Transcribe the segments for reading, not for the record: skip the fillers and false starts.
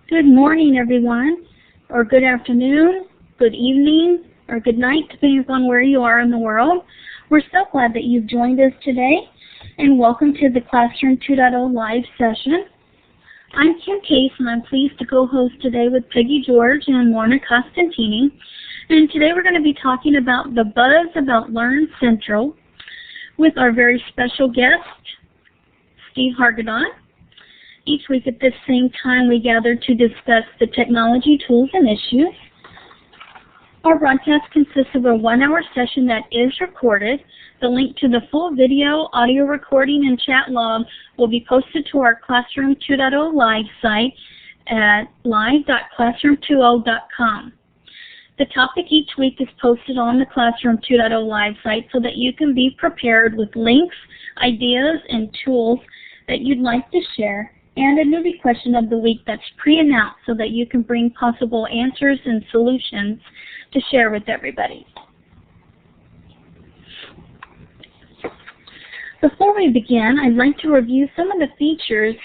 Good morning, everyone, or good afternoon, good evening, or good night, depending upon where you are in the world. We're so glad that you've joined us today, and welcome to the Classroom 2.0 live session. I'm Kim Case, and I'm pleased to co-host today with Peggy George and Lorna Costantini. And today we're going to be talking about the buzz about Learncentral with our very special guest, Steve Hargadon. Each week at this same time, we gather to discuss the technology, tools, and issues. Our broadcast consists of a 1-hour session that is recorded. The link to the full video, audio recording, and chat log will be posted to our Classroom 2.0 live site at live.classroom20.com. The topic each week is posted on the Classroom 2.0 live site so that you can be prepared with links, ideas, and tools that you'd like to share, and a newbie question of the week that's pre-announced so that you can bring possible answers and solutions to share with everybody. Before we begin, I'd like to review some of the features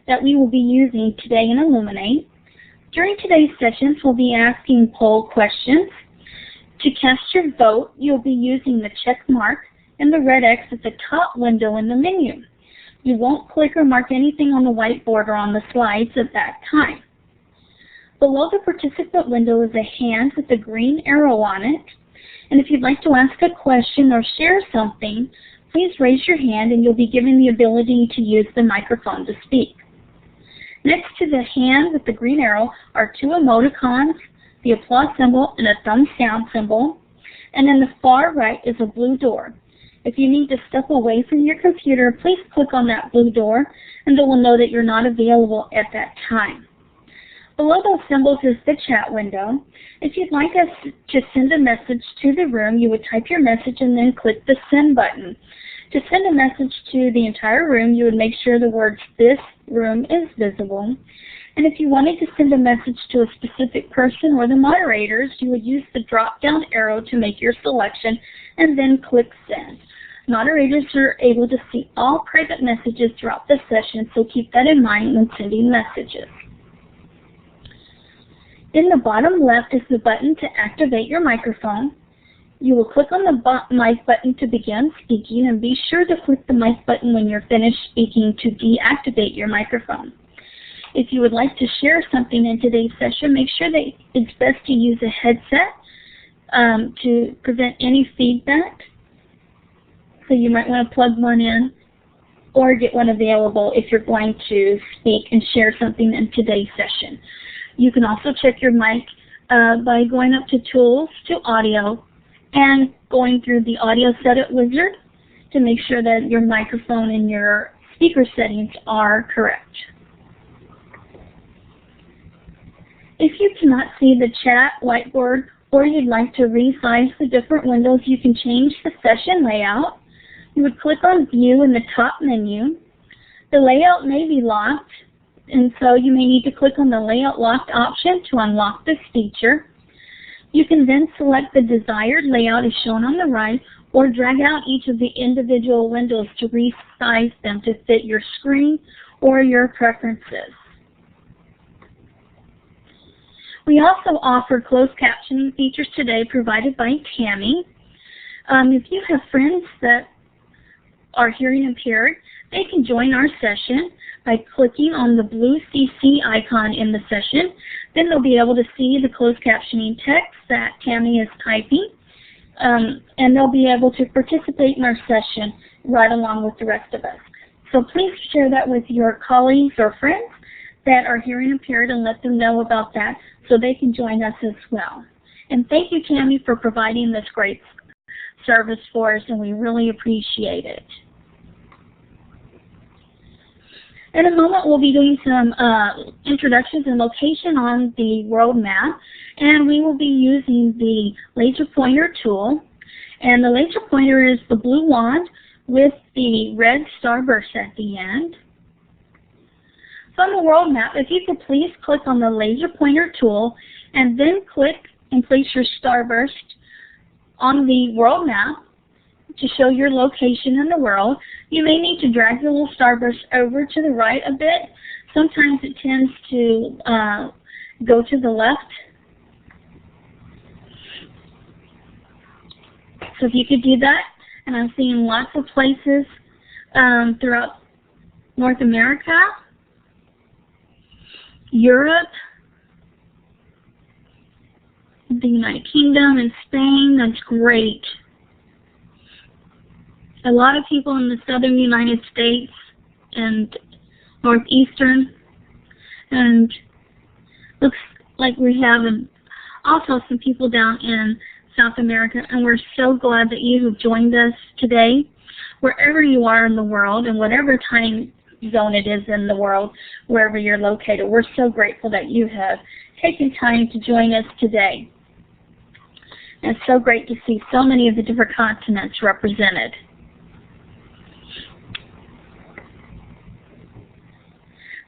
that we will be using today in Illuminate. During today's sessions, we'll be asking poll questions. To cast your vote, you'll be using the check mark and the red X at the top window in the menu. You won't click or mark anything on the whiteboard or on the slides at that time. Below the participant window is a hand with a green arrow on it. And if you'd like to ask a question or share something, please raise your hand and you'll be given the ability to use the microphone to speak. Next to the hand with the green arrow are two emoticons, the applause symbol and a thumbs down symbol. And in the far right is a blue door. If you need to step away from your computer, please click on that blue door and it will know that you're not available at that time. Below those symbols is the chat window. If you'd like us to send a message to the room, you would type your message and then click the send button. To send a message to the entire room, you would make sure the words "this room" is visible. And if you wanted to send a message to a specific person or the moderators, you would use the drop-down arrow to make your selection and then click send. Moderators are able to see all private messages throughout the session, so keep that in mind when sending messages. In the bottom left is the button to activate your microphone. You will click on the mic button to begin speaking, and be sure to click the mic button when you're finished speaking to deactivate your microphone. If you would like to share something in today's session, make sure that it's best to use a headset to prevent any feedback. So you might want to plug one in or get one available if you're going to speak and share something in today's session. You can also check your mic by going up to Tools, to Audio, and going through the Audio Setup wizard to make sure that your microphone and your speaker settings are correct. If you cannot see the chat whiteboard or you'd like to resize the different windows, you can change the session layout. You would click on View in the top menu. The layout may be locked, and so you may need to click on the Layout Locked option to unlock this feature. You can then select the desired layout as shown on the right, or drag out each of the individual windows to resize them to fit your screen or your preferences. We also offer closed captioning features today provided by Tammy. If you have friends that are hearing impaired, they can join our session by clicking on the blue CC icon in the session. Then they'll be able to see the closed captioning text that Tammy is typing, and they'll be able to participate in our session right along with the rest of us. So please share that with your colleagues or friends that are hearing impaired and let them know about that so they can join us as well. And thank you, Tammy, for providing this great service for us, and we really appreciate it. In a moment, we'll be doing some introductions and location on the world map, and we will be using the laser pointer tool. And the laser pointer is the blue wand with the red starburst at the end. So on the world map, if you could please click on the laser pointer tool and then click and place your starburst on the world map to show your location in the world. You may need to drag the little starburst over to the right a bit Sometimes it tends to go to the left. So if you could do that, and I'm seeing lots of places throughout North America, Europe, the United Kingdom, and Spain. That's great. A lot of people in the southern United States and northeastern, and looks like we have also some people down in South America, and we're so glad that you have joined us today, wherever you are in the world and whatever time zone it is in the world, wherever you're located. We're so grateful that you have taken time to join us today. And it's so great to see so many of the different continents represented.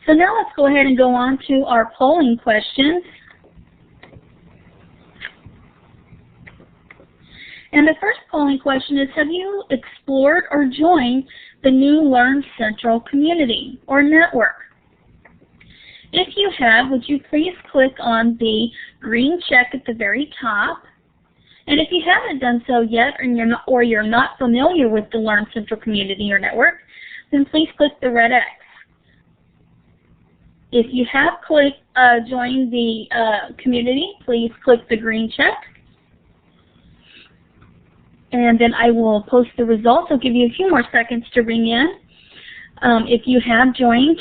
So now let's go ahead and go on to our polling questions. And the first polling question is, have you explored or joined the new Learncentral community or network? If you have, would you please click on the green check at the very top? And if you haven't done so yet, or you're not familiar with the Learncentral community or network, then please click the red X. If you have joined the community, please click the green check. And then I will post the results. I'll give you a few more seconds to ring in. If you have joined,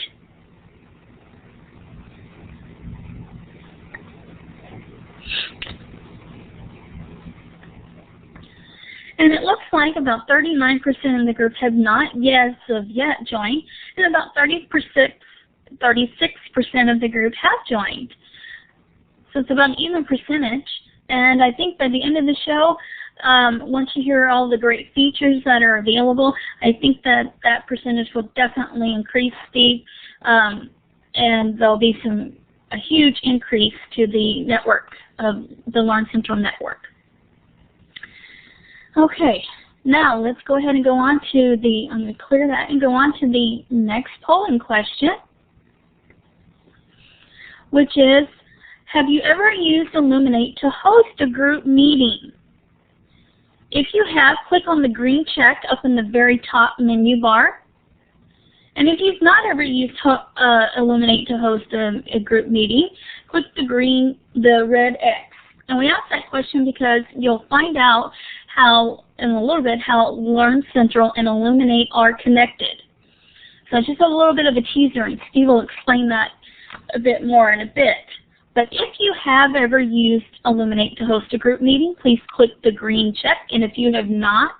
and it looks like about 39% of the group have not yet joined, and about 36% of the group have joined. So it's about an even percentage. And I think by the end of the show, once you hear all the great features that are available, I think that that percentage will definitely increase, Steve, and there'll be a huge increase to the network of the Learncentral network. Okay, now let's go ahead and go on to I'm going to clear that and go on to the next polling question, which is, have you ever used Illuminate to host a group meeting? If you have, click on the green check up in the very top menu bar. And if you've not ever used Illuminate to host a group meeting, click the red X. And we ask that question because you'll find out in a little bit how Learncentral and Illuminate are connected. So it's just a little bit of a teaser, and Steve will explain that a bit more in a bit. But if you have ever used Illuminate to host a group meeting, please click the green check. And if you have not,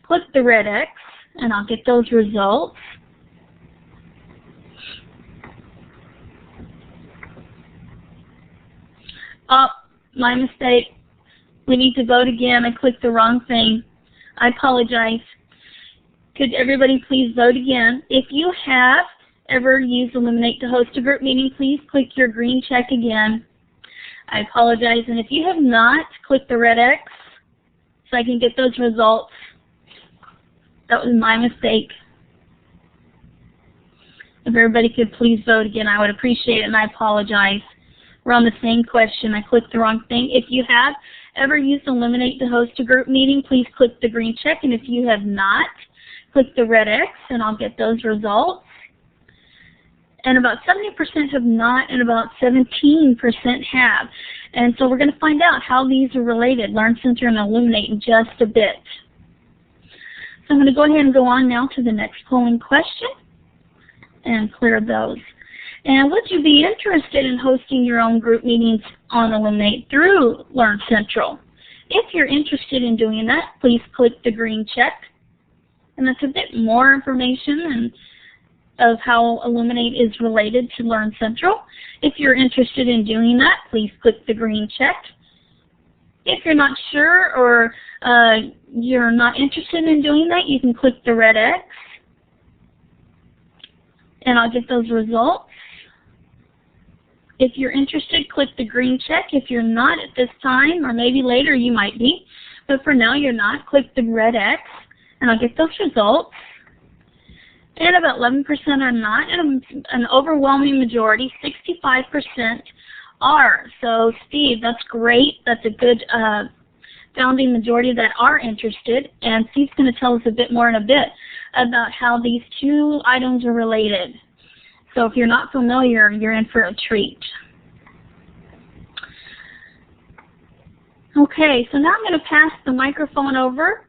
click the red X, and I'll get those results. Oh, my mistake. We need to vote again. I clicked the wrong thing. I apologize. Could everybody please vote again? If you have ever used Illuminate to host a group meeting, please click your green check again. I apologize. And if you have not, click the red X so I can get those results. That was my mistake. If everybody could please vote again, I would appreciate it, and I apologize. We're on the same question. I clicked the wrong thing. If you have ever used Illuminate to host a group meeting, please click the green check. And if you have not, click the red X, and I'll get those results. And about 70% have not, and about 17% have. And so we're going to find out how these are related, Learncentral and Illuminate, in just a bit. So I'm going to go ahead and go on now to the next polling question and clear those. And would you be interested in hosting your own group meetings on Illuminate through Learncentral? If you're interested in doing that, please click the green check. And that's a bit more information of how Illuminate is related to Learncentral. If you're interested in doing that, please click the green check. If you're not sure or you're not interested in doing that, you can click the red X, and I'll get those results. If you're interested, click the green check. If you're not at this time, or maybe later you might be, but for now you're not, click the red X, and I'll get those results. and about 11% are not, and an overwhelming majority, 65%, are. So, Steve, that's great. That's a good founding majority that are interested, and Steve's going to tell us a bit more in a bit about how these two items are related. So if you're not familiar, you're in for a treat. Okay, so now I'm going to pass the microphone over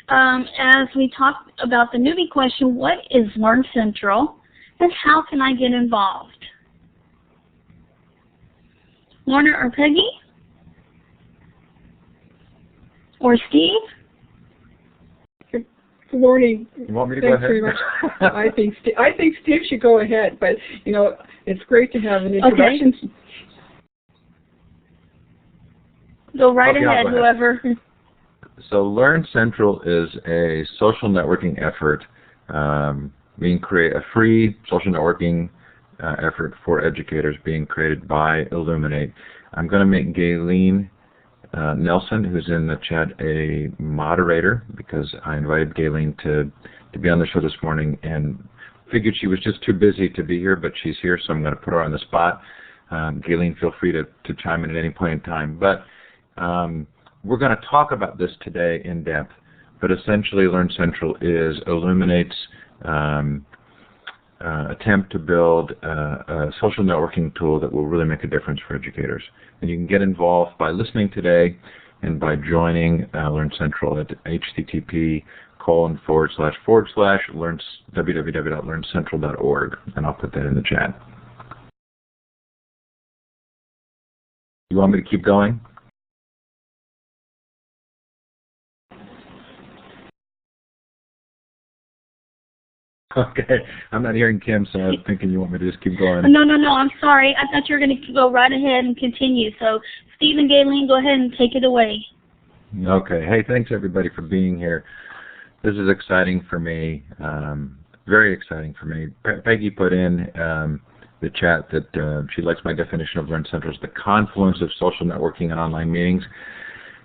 as we talk about the newbie question, what is Learncentral and how can I get involved? Lorna or Peggy? Or Steve? Good morning. You want me to go ahead? Very much. I think Steve should go ahead, but you know it's great to have an introduction. Okay. Go right ahead, whoever. So Learncentral is a social networking effort. We create a free social networking effort for educators being created by Illuminate. I'm going to make Gailene Nelson, who's in the chat, a moderator because I invited Gailene to be on the show this morning and figured she was just too busy to be here, but she's here, so I'm going to put her on the spot. Gailene, feel free to chime in at any point in time. But we're going to talk about this today in depth, but essentially Learncentral is Illuminate's attempt to build a social networking tool that will really make a difference for educators. And you can get involved by listening today and by joining Learncentral at http://www.learncentral.org, and I'll put that in the chat. You want me to keep going? Okay, I'm not hearing Kim, so I was thinking you want me to just keep going. No, I'm sorry. I thought you were going to go right ahead and continue. So, Steve and Gailene, go ahead and take it away. Okay. Hey, thanks everybody for being here. This is exciting for me, very exciting for me. Peggy put in the chat that she likes my definition of Learncentral as the confluence of social networking and online meetings,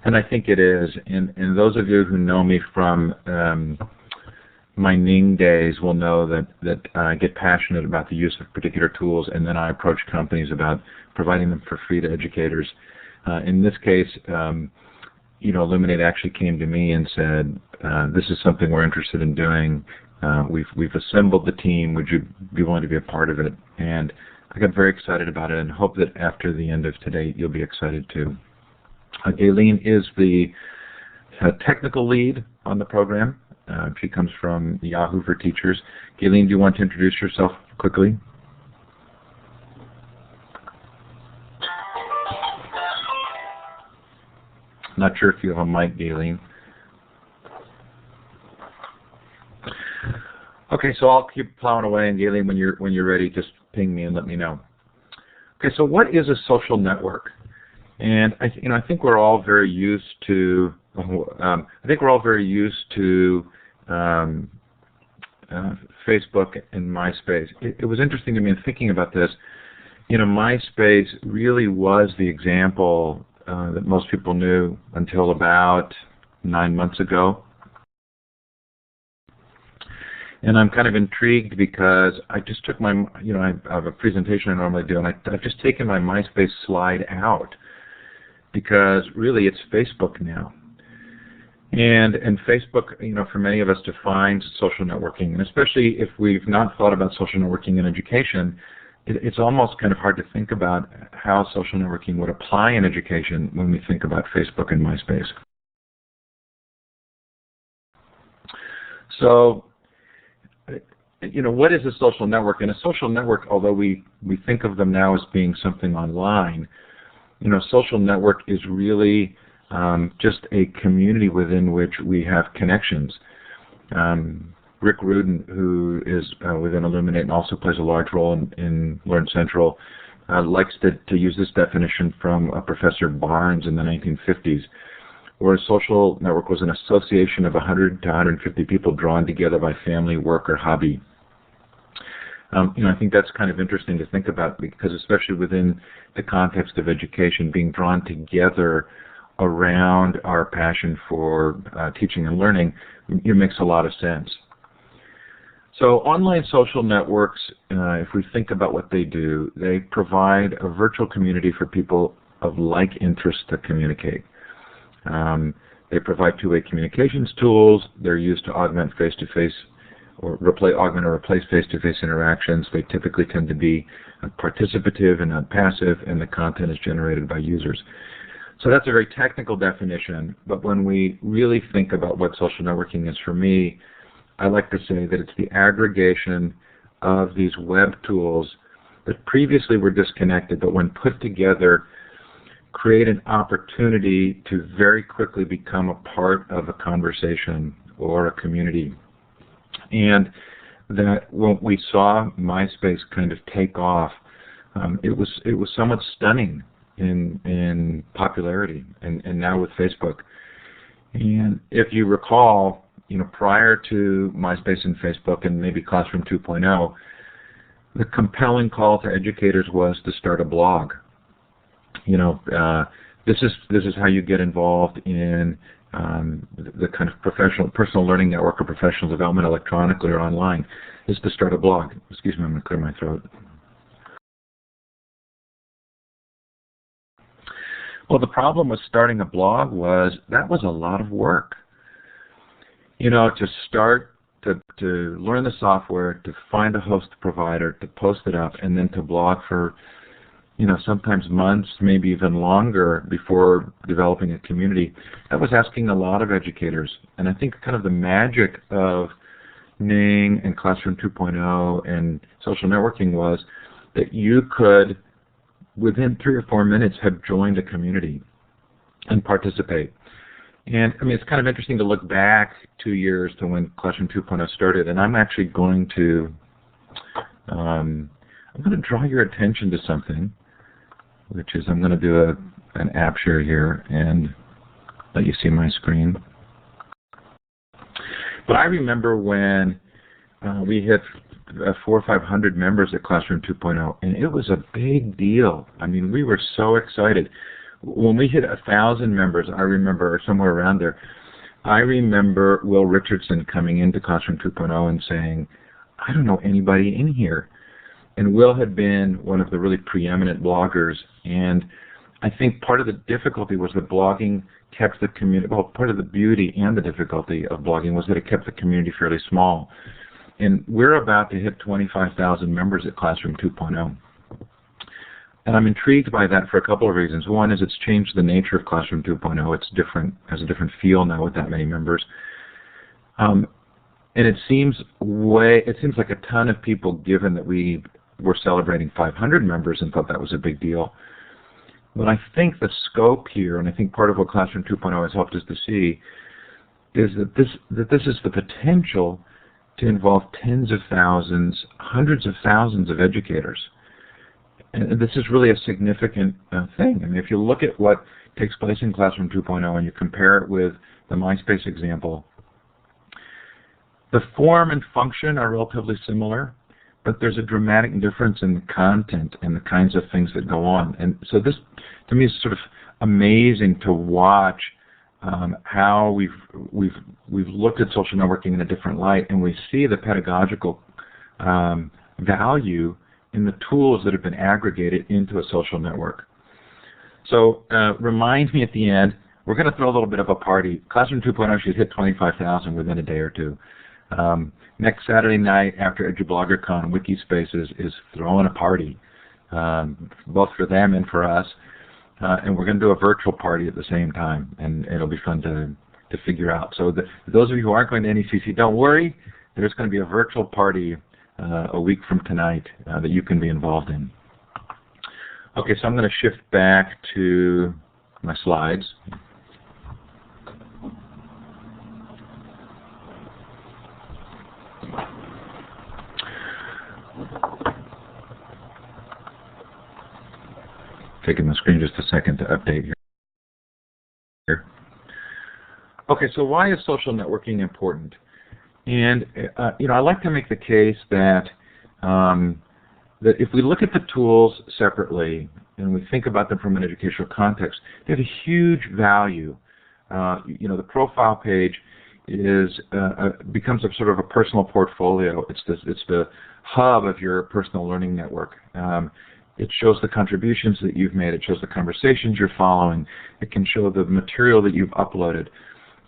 and I think it is. And those of you who know me from my Ning days will know that I get passionate about the use of particular tools, and then I approach companies about providing them for free to educators. In this case, Illuminate actually came to me and said, "This is something we're interested in doing. We've assembled the team. Would you be willing to be a part of it?" And I got very excited about it, and hope that after the end of today, you'll be excited too. Gailene is the technical lead on the program. She comes from Yahoo for Teachers. Gailene, do you want to introduce yourself quickly? Not sure if you have a mic, Gailene. Okay, so I'll keep plowing away, and Gailene, when you're ready, just ping me and let me know. Okay, so what is a social network? And I think we're all very used to. Facebook and MySpace. It was interesting to me in thinking about this. MySpace really was the example that most people knew until about 9 months ago. And I'm kind of intrigued because I just took my, I have a presentation I normally do, and I've just taken my MySpace slide out because really it's Facebook now. And Facebook, for many of us defines social networking, and especially if we've not thought about social networking in education, it's almost kind of hard to think about how social networking would apply in education when we think about Facebook and MySpace. So, what is a social network? And a social network, although we think of them now as being something online, social network is really just a community within which we have connections. Rick Rudin, who is within Illuminate and also plays a large role in Learncentral, likes to use this definition from Professor Barnes in the 1950s, where a social network was an association of 100 to 150 people drawn together by family, work, or hobby. I think that's kind of interesting to think about because especially within the context of education, being drawn together around our passion for teaching and learning, it makes a lot of sense. So online social networks, if we think about what they do, they provide a virtual community for people of like interests to communicate. They provide two-way communications tools. They're used to augment face-to-face or augment or replace face-to-face interactions. They typically tend to be participative and not passive, and the content is generated by users. So that's a very technical definition, but when we really think about what social networking is for me, I like to say that it's the aggregation of these web tools that previously were disconnected, but when put together, create an opportunity to very quickly become a part of a conversation or a community. And that when we saw MySpace kind of take off, it was somewhat stunning in popularity, and now with Facebook. And if you recall, prior to MySpace and Facebook and maybe Classroom 2.0, the compelling call to educators was to start a blog. This is how you get involved in the kind of personal learning network or professional development electronically or online, is to start a blog. Excuse me, I'm going to clear my throat. Well, the problem with starting a blog was that was a lot of work. To start, to learn the software, to find a host provider, to post it up, and then to blog for, sometimes months, maybe even longer before developing a community. That was asking a lot of educators. And I think kind of the magic of Ning and Classroom 2.0 and social networking was that you could, within 3 or 4 minutes, have joined a community and participate. And I mean, it's kind of interesting to look back 2 years to when Classroom 2.0 started, and I'm actually going to draw your attention to something, which is I'm going to do an app share here and let you see my screen. But I remember when we hit 400 or 500 members at Classroom 2.0, and it was a big deal. I mean, we were so excited. When we hit 1,000 members, I remember, or somewhere around there, I remember Will Richardson coming into Classroom 2.0 and saying, I don't know anybody in here. And Will had been one of the really preeminent bloggers, and I think part of the difficulty was that blogging kept the community, well, part of the beauty and the difficulty of blogging was that it kept the community fairly small. And we're about to hit 25,000 members at Classroom 2.0. And I'm intrigued by that for a couple of reasons. One is it's changed the nature of Classroom 2.0. It's different, has a different feel now with that many members. And it seems like a ton of people, given that we were celebrating 500 members and thought that was a big deal. But I think the scope here, and I think part of what Classroom 2.0 has helped us to see, is that this is the potential to involve tens of thousands, hundreds of thousands of educators. And this is really a significant thing. I mean, if you look at what takes place in Classroom 2.0 and you compare it with the MySpace example, the form and function are relatively similar, but there's a dramatic difference in the content and the kinds of things that go on. And so this, to me, is sort of amazing to watch how we've looked at social networking in a different light, and we see the pedagogical value in the tools that have been aggregated into a social network. So remind me at the end, we're going to throw a little bit of a party. Classroom 2.0 should hit 25,000 within a day or two. Next Saturday night after EduBloggerCon, Wikispace is throwing a party, both for them and for us. And we're going to do a virtual party at the same time, and it'll be fun to figure out. So those of you who aren't going to NECC, don't worry. There's going to be a virtual party a week from tonight that you can be involved in. Okay, so I'm going to shift back to my slides. Taking the screen just a second to update here. Okay, so why is social networking important? And I like to make the case that that if we look at the tools separately and we think about them from an educational context, they have a huge value. The profile page becomes a sort of a personal portfolio. It's the hub of your personal learning network. It shows the contributions that you've made. It shows the conversations you're following. It can show the material that you've uploaded,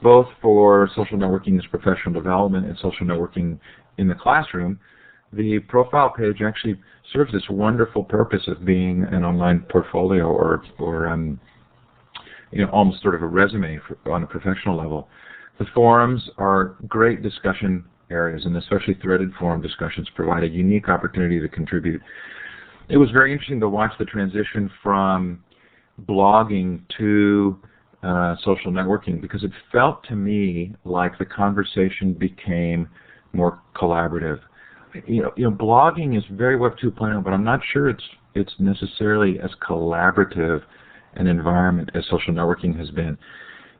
both for social networking as professional development and social networking in the classroom. The profile page actually serves this wonderful purpose of being an online portfolio or almost sort of a resume on a professional level. The forums are great discussion areas, and especially threaded forum discussions provide a unique opportunity to contribute. It was very interesting to watch the transition from blogging to social networking, because it felt to me like the conversation became more collaborative. Blogging is very Web 2.0, but I'm not sure it's necessarily as collaborative an environment as social networking has been.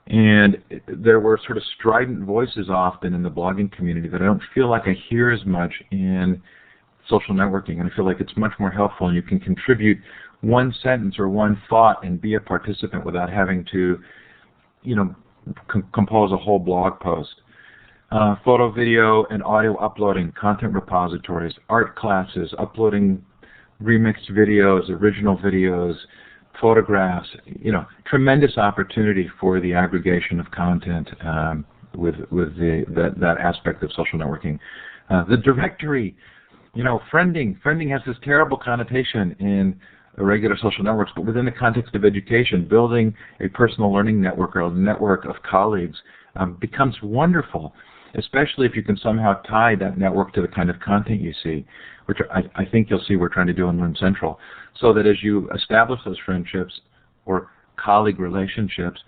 And there were sort of strident voices often in the blogging community that I don't feel like I hear as much in social networking. And I feel like it's much more helpful, and you can contribute one sentence or one thought and be a participant without having to, compose a whole blog post. Photo, video, and audio uploading, content repositories, art classes, uploading remixed videos, original videos, photographs, tremendous opportunity for the aggregation of content with that aspect of social networking. The directory, friending has this terrible connotation in regular social networks, but within the context of education, building a personal learning network or a network of colleagues becomes wonderful, especially if you can somehow tie that network to the kind of content you see, which I think you'll see we're trying to do in Learncentral, so that as you establish those friendships or colleague relationships,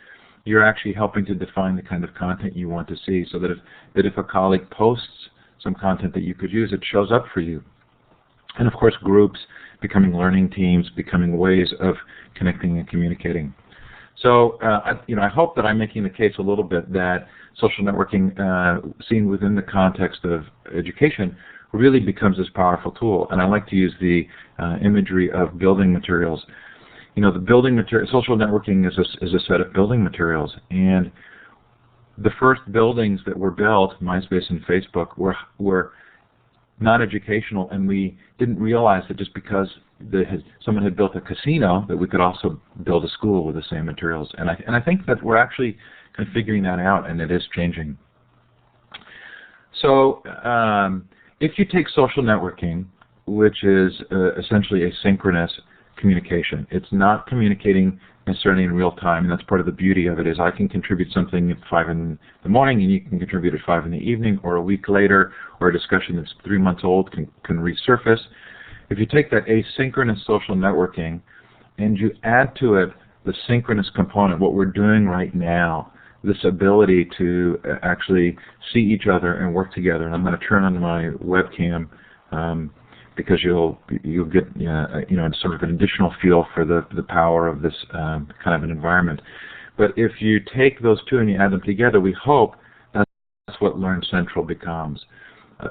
you're actually helping to define the kind of content you want to see, so that if a colleague posts some content that you could use, it shows up for you. And of course, groups, becoming learning teams, becoming ways of connecting and communicating. So, I hope that I'm making the case a little bit that social networking, seen within the context of education, really becomes this powerful tool. And I like to use the imagery of building materials. The building material, social networking is a set of building materials, and the first buildings that were built, MySpace and Facebook, were not educational, and we didn't realize that just because someone had built a casino that we could also build a school with the same materials. And I think that we're actually kind of figuring that out, and it is changing. So if you take social networking, which is essentially asynchronous communication, it's not communicating necessarily in real time, and that's part of the beauty of it, is I can contribute something at 5 in the morning and you can contribute at 5 in the evening, or a week later, or a discussion that's 3 months old can resurface. If you take that asynchronous social networking and you add to it the synchronous component, what we're doing right now, this ability to actually see each other and work together, and I'm going to turn on my webcam because you'll get sort of an additional feel for the power of this kind of an environment. But if you take those two and you add them together, we hope that's what Learncentral becomes,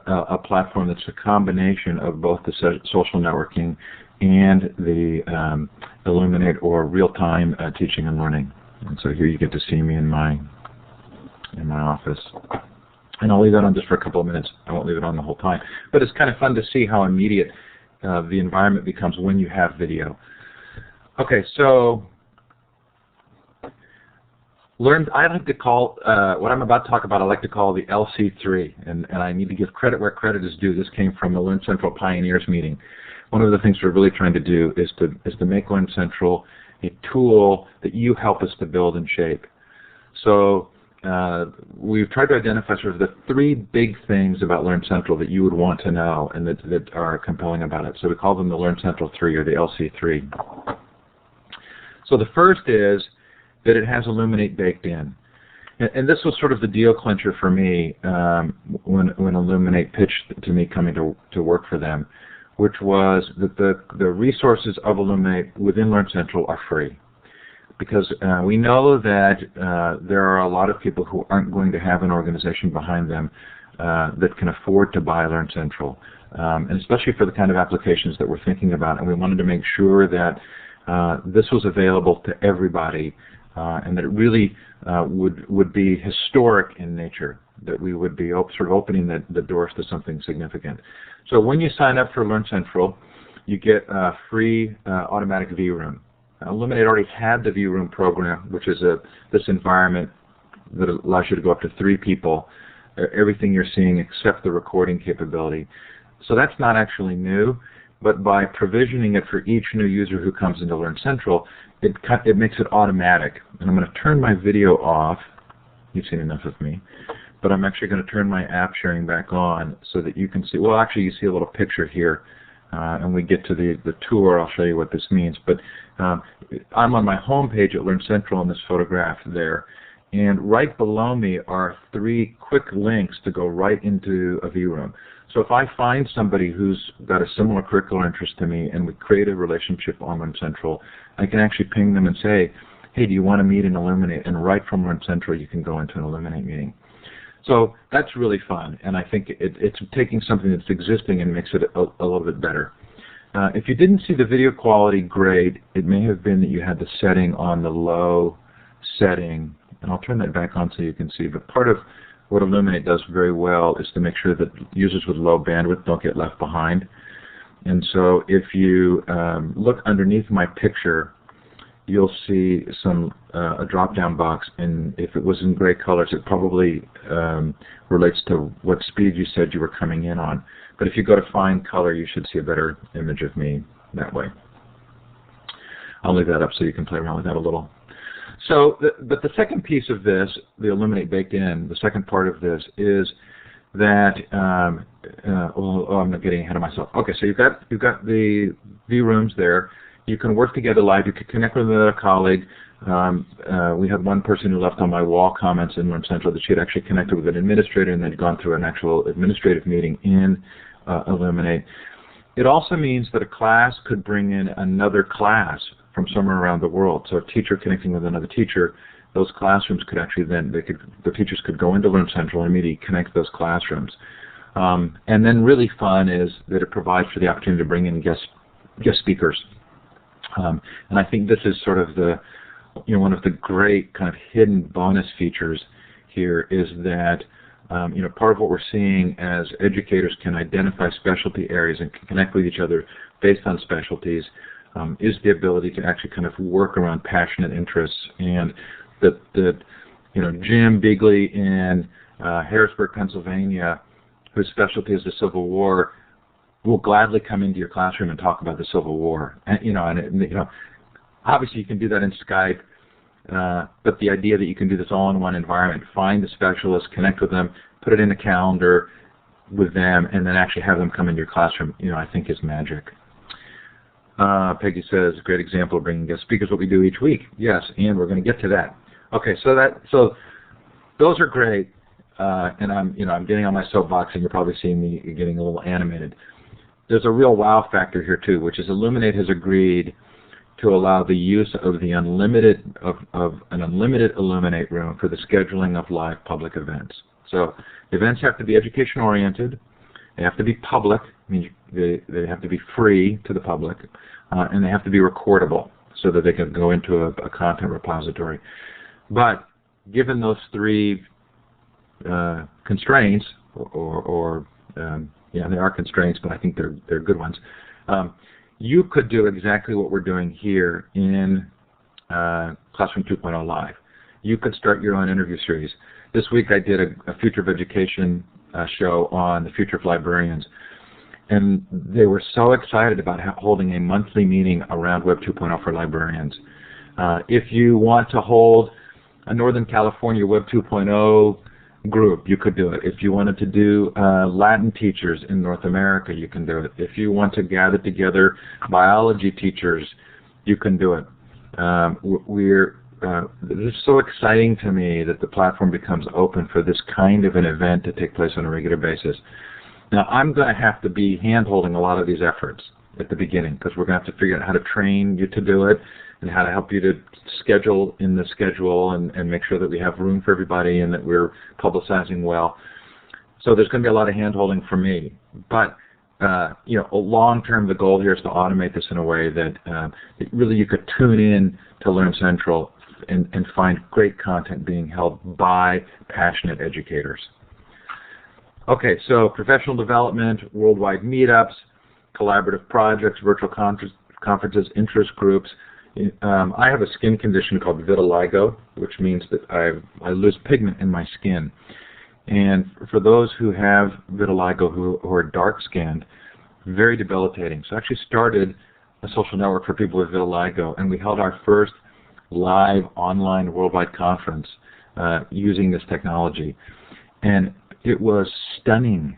a platform that's a combination of both the social networking and the Illuminate or real-time teaching and learning. And so here you get to see me in my office. And I'll leave that on just for a couple of minutes. I won't leave it on the whole time. But it's kind of fun to see how immediate the environment becomes when you have video. Okay, so I like to call what I'm about to talk about, I like to call the LC3. And I need to give credit where credit is due. This came from the Learncentral Pioneers meeting. One of the things we're really trying to do is to make Learncentral a tool that you help us to build and shape. So we've tried to identify sort of the 3 big things about Learncentral that you would want to know and that are compelling about it. So we call them the Learncentral 3 or the LC3. So the first is that it has Illuminate baked in. And this was sort of the deal clincher for me when Illuminate pitched to me coming to work for them, which was that the resources of Illuminate within Learncentral are free. Because we know that there are a lot of people who aren't going to have an organization behind them that can afford to buy Learncentral, and especially for the kind of applications that we're thinking about. And we wanted to make sure that this was available to everybody and that it really would be historic in nature, that we would be sort of opening the doors to something significant. So when you sign up for Learncentral, you get a free automatic view room. Illuminate already had the view room program, which is this environment that allows you to go up to 3 people, everything you're seeing except the recording capability. So that's not actually new, but by provisioning it for each new user who comes into Learncentral, it makes it automatic. And I'm going to turn my video off. You've seen enough of me. But I'm actually going to turn my app sharing back on so that you can see, well, actually you see a little picture here. And we get to the tour, I'll show you what this means. But I'm on my home page at Learncentral in this photograph there. And right below me are 3 quick links to go right into a view room. So if I find somebody who's got a similar curricular interest to me and we create a relationship on Learncentral, I can actually ping them and say, hey, do you want to meet in Illuminate? And right from Learncentral you can go into an Illuminate meeting. So that's really fun, and I think it's taking something that's existing and makes it a little bit better. If you didn't see the video quality grade, it may have been that you had the setting on the low setting, and I'll turn that back on so you can see. But part of what Illuminate does very well is to make sure that users with low bandwidth don't get left behind. And so if you look underneath my picture, you'll see a drop-down box, and if it was in gray colors, it probably relates to what speed you said you were coming in on. But if you go to Find Color, you should see a better image of me that way. I'll leave that up so you can play around with that a little. So, but the second piece of this, the Illuminate baked in, the second part of this is that, I'm not getting ahead of myself. Okay, so you've got the view rooms there. You can work together live. You can connect with another colleague. We had one person who left on my wall comments in Learncentral that she had actually connected with an administrator and they'd gone through an actual administrative meeting in Illuminate. It also means that a class could bring in another class from somewhere around the world. So a teacher connecting with another teacher, those classrooms could actually then, the teachers could go into Learncentral and immediately connect those classrooms. And then really fun is that it provides for the opportunity to bring in guest speakers. And I think this is sort of one of the great kind of hidden bonus features here is that part of what we're seeing as educators can identify specialty areas and can connect with each other based on specialties is the ability to actually kind of work around passionate interests. And that Jim Beagley in Harrisburg, Pennsylvania, whose specialty is the Civil War, will gladly come into your classroom and talk about the Civil War. And obviously you can do that in Skype, but the idea that you can do this all in one environment, find the specialist, connect with them, put it in a calendar with them, and then actually have them come into your classroom, I think is magic. Peggy says, great example of bringing guest speakers, what we do each week. Yes, and we're going to get to that. Okay, so those are great, and I'm getting on my soapbox, and you're probably seeing me getting a little animated. There's a real wow factor here too, which is Illuminate has agreed to allow the use of the unlimited an unlimited Illuminate room for the scheduling of live public events. So events have to be education oriented, they have to be public, means they have to be free to the public, and they have to be recordable so that they can go into a content repository. But given those 3 constraints, yeah, they are constraints, but I think they're good ones. You could do exactly what we're doing here in Classroom 2.0 Live. You could start your own interview series. This week I did a Future of Education show on the future of librarians, and they were so excited about holding a monthly meeting around Web 2.0 for librarians. If you want to hold a Northern California Web 2.0 group, you could do it. If you wanted to do Latin teachers in North America, you can do it. If you want to gather together biology teachers, you can do it. This is so exciting to me that the platform becomes open for this kind of an event to take place on a regular basis. Now, I'm going to have to be hand-holding a lot of these efforts at the beginning because we're going to have to figure out how to train you to do it and how to help you to schedule in the schedule and make sure that we have room for everybody and that we're publicizing well. So there's going to be a lot of hand-holding for me. But long-term, the goal here is to automate this in a way that really you could tune in to Learncentral and find great content being held by passionate educators. Okay, so professional development, worldwide meetups, collaborative projects, virtual conferences, interest groups. I have a skin condition called vitiligo, which means that I lose pigment in my skin. And for those who have vitiligo who are dark-skinned, very debilitating. So I actually started a social network for people with vitiligo, and we held our first live online worldwide conference using this technology. And it was stunning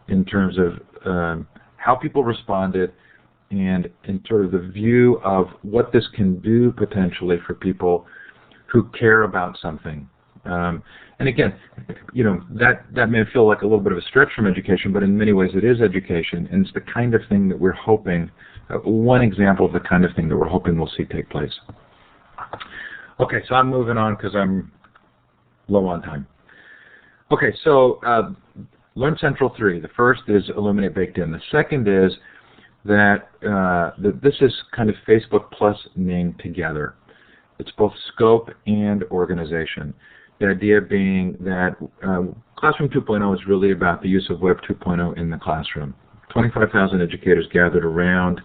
in terms of how people responded and in sort of the view of what this can do potentially for people who care about something. And again, you know, that may feel like a little bit of a stretch from education, but in many ways it is education, and it's the kind of thing that we're hoping, one example of the kind of thing that we're hoping we'll see take place. Okay, so I'm moving on because I'm low on time. Okay, so Learncentral 3. The first is Illuminate baked in. The second is that this is kind of Facebook plus Ning together. It's both scope and organization. The idea being that Classroom 2.0 is really about the use of Web 2.0 in the classroom. 25,000 educators gathered around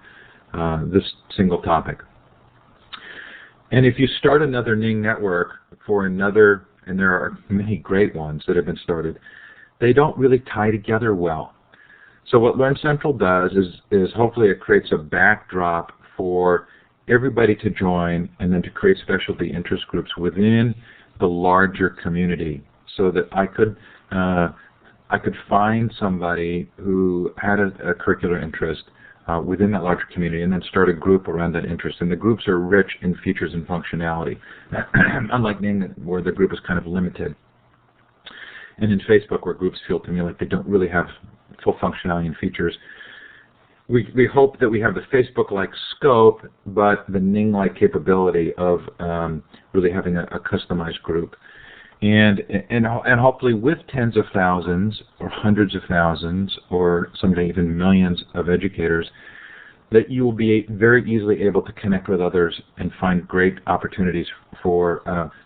this single topic. And if you start another Ning network for another, and there are many great ones that have been started, they don't really tie together well. So what Learncentral does is hopefully it creates a backdrop for everybody to join and then to create specialty interest groups within the larger community, so that I could find somebody who had a curricular interest within that larger community and then start a group around that interest. And the groups are rich in features and functionality, unlike Ning, where the group is kind of limited. And in Facebook, where groups feel to me like they don't really have full functionality and features. We hope that we have the Facebook-like scope, but the Ning-like capability of really having a customized group. And hopefully with tens of thousands or hundreds of thousands or someday even millions of educators, that you will be very easily able to connect with others and find great opportunities for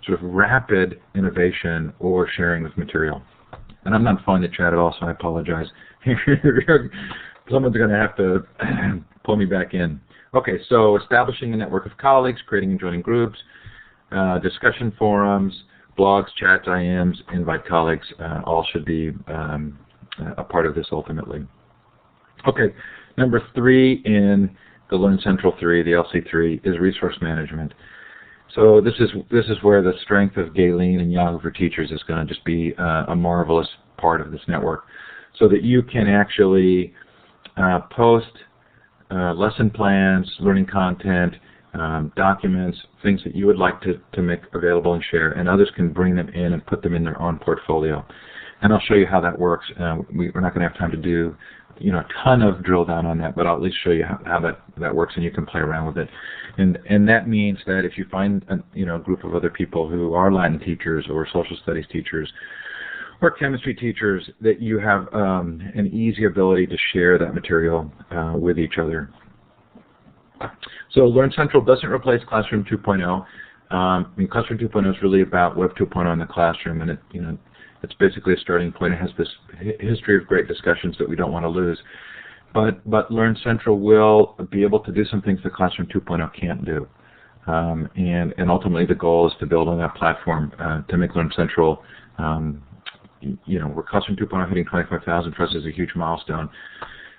sort of rapid innovation or sharing of material. And I'm not following the chat at all, so I apologize. Someone's going to have to pull me back in. Okay, so establishing a network of colleagues, creating and joining groups, discussion forums, blogs, chats, IMs, invite colleagues, all should be a part of this ultimately. Okay, number 3 in the Learncentral 3, the LC3, is resource management. So this is where the strength of Gailene and Yahoo for Teachers is going to just be a marvelous part of this network, so that you can actually post lesson plans, learning content, documents, things that you would like to make available and share, and others can bring them in and put them in their own portfolio. And I'll show you how that works. We're not going to have time to do a ton of drill down on that, but I'll at least show you how that works, and you can play around with it. And that means that if you find a group of other people who are Latin teachers or social studies teachers or chemistry teachers, that you have an easy ability to share that material with each other. So Learncentral doesn't replace Classroom 2.0. Classroom 2.0 is really about Web 2.0 in the classroom, and it's basically a starting point. It has this history of great discussions that we don't want to lose. But Learncentral will be able to do some things that Classroom 2.0 can't do. And ultimately the goal is to build on that platform to make Learncentral, where Classroom 2.0 hitting 25,000 for us is a huge milestone,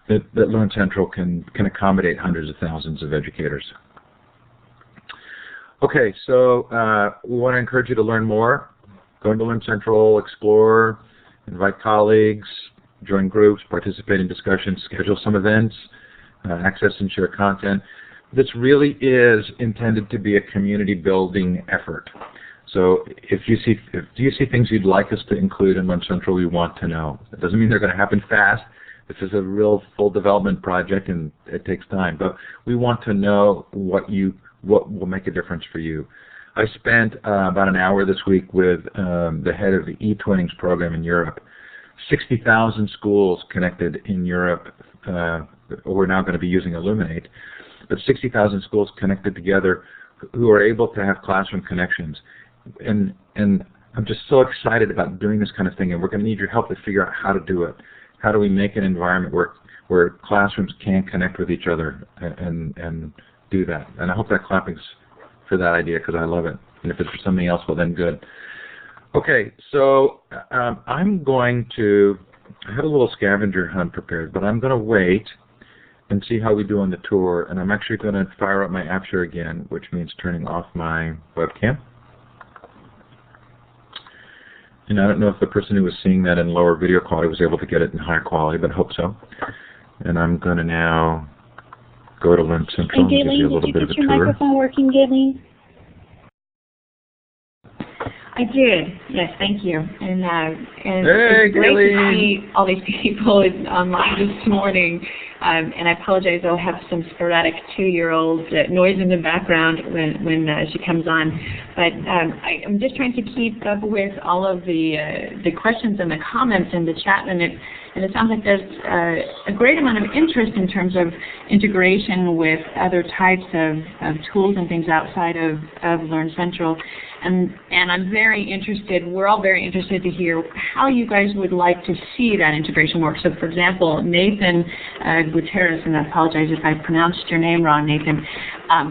that Learncentral can accommodate hundreds of thousands of educators. Okay, so we want to encourage you to learn more. Go into Learncentral, explore, invite colleagues, join groups, participate in discussions, schedule some events, access and share content. This really is intended to be a community building effort. So if you see things you'd like us to include in Learncentral, we want to know. It doesn't mean they're going to happen fast. This is a real full development project, and it takes time. But we want to know what will make a difference for you. I spent about an hour this week with the head of the eTwinnings program in Europe. 60,000 schools connected in Europe. We're now going to be using Illuminate, but 60,000 schools connected together who are able to have classroom connections. And I'm just so excited about doing this kind of thing, and we're going to need your help to figure out how to do it. How do we make an environment where classrooms can connect with each other and do that? And I hope that clapping's for that idea, because I love it. And if it's for something else, well then good. Okay, so I'm going to, I had a little scavenger hunt prepared, but I'm going to wait and see how we do on the tour, and I'm actually going to fire up my app share again, which means turning off my webcam. And I don't know if the person who was seeing that in lower video quality was able to get it in higher quality, but I hope so. And I'm going to now go to Learncentral and give you a little bit of a tour. Did you get your microphone working, Gailene? I did. Yes, thank you. And hey, it's great to see all these people online this morning. And I apologize, I'll have some sporadic 2-year-old noise in the background when she comes on. But I'm just trying to keep up with all of the questions and the comments in the chat, and it sounds like there's a great amount of interest in terms of integration with other types of tools and things outside of Learncentral. And I'm very interested, we're all very interested to hear how you guys would like to see that integration work. So for example, Nathan Gutierrez, and I apologize if I pronounced your name wrong, Nathan,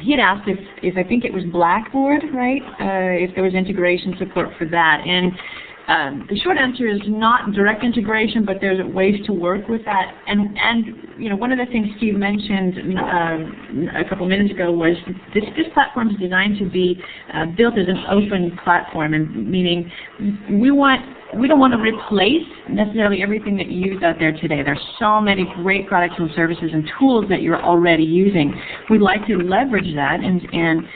he had asked if I think it was Blackboard, right? If there was integration support for that. And the short answer is not direct integration, but there's ways to work with that. And you know, one of the things Steve mentioned a couple minutes ago was this platform is designed to be built as an open platform, and meaning we don't want to replace necessarily everything that you use out there today. There's so many great products and services and tools that you're already using. We'd like to leverage that and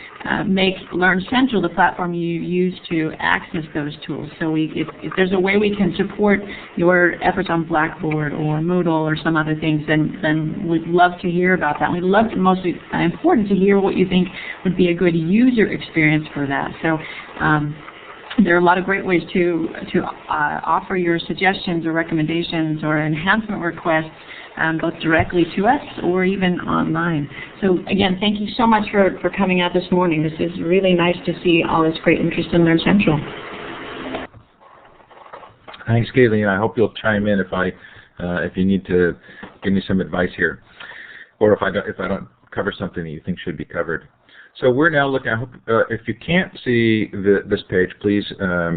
make Learncentral the platform you use to access those tools. So if there's a way we can support your efforts on Blackboard or Moodle or some other things, then we'd love to hear about that. We'd love to, most important, to hear what you think would be a good user experience for that. So there are a lot of great ways to offer your suggestions or recommendations or enhancement requests, both directly to us or even online. So again, thank you so much for coming out this morning. This is really nice to see all this great interest in Learncentral. Thanks, Gailene. I hope you'll chime in if you need to give me some advice here, or if I don't cover something that you think should be covered. So we're now looking, I hope, if you can't see this page, please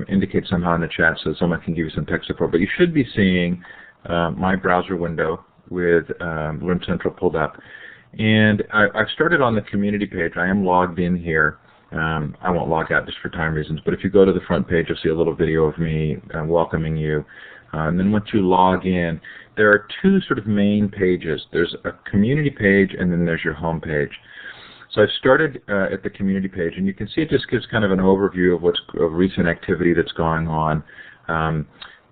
indicate somehow in the chat so someone can give you some tech support. But you should be seeing my browser window with Learncentral pulled up. And I've started on the community page. I am logged in here. I won't log out just for time reasons, but if you go to the front page, you'll see a little video of me welcoming you. And then once you log in, there are two sort of main pages. There's a community page, and then there's your home page. So I've started at the community page, and you can see it just gives kind of an overview of recent activity that's going on.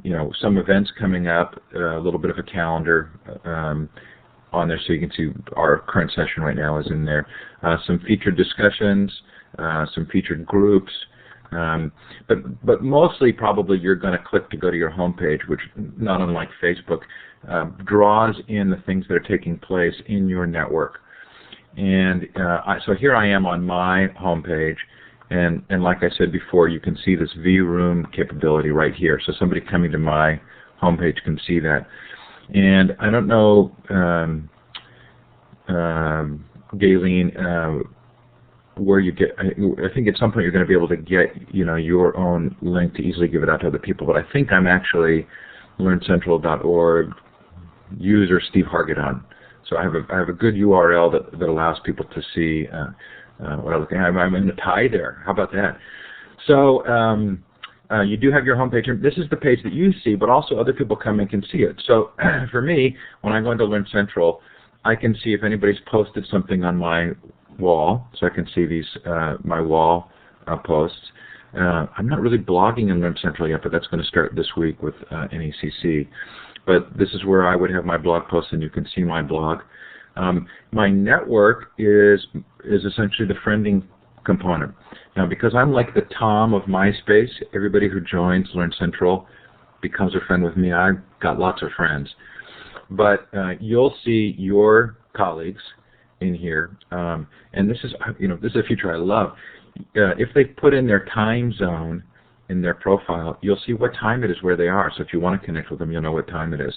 You know, some events coming up, a little bit of a calendar on there, so you can see our current session right now is in there. Some featured discussions, some featured groups, but mostly probably you're going to click to go to your home page, which, not unlike Facebook, draws in the things that are taking place in your network. And so here I am on my home page, and like I said before, you can see this view room capability right here. So somebody coming to my home page can see that. And I don't know, Gailene, where you get. I think at some point you're going to be able to get, you know, your own link to easily give it out to other people. But I think I'm actually learncentral.org user Steve Hargadon. So I have a good URL that allows people to see what I'm looking at. I'm in the tie there. How about that? So you do have your homepage. This is the page that you see, but also other people come and can see it. So for me, when I go into Learncentral, I can see if anybody's posted something on my wall. So I can see these my wall posts. I'm not really blogging in Learncentral yet, but that's going to start this week with NECC. But this is where I would have my blog posts, and you can see my blog. My network is essentially the friending component. Now, because I'm like the Tom of MySpace, everybody who joins Learncentral becomes a friend with me. I've got lots of friends. But you'll see your colleagues in here, and this is this is a feature I love. If they put in their time zone in their profile, you'll see what time it is where they are. So if you want to connect with them, you'll know what time it is.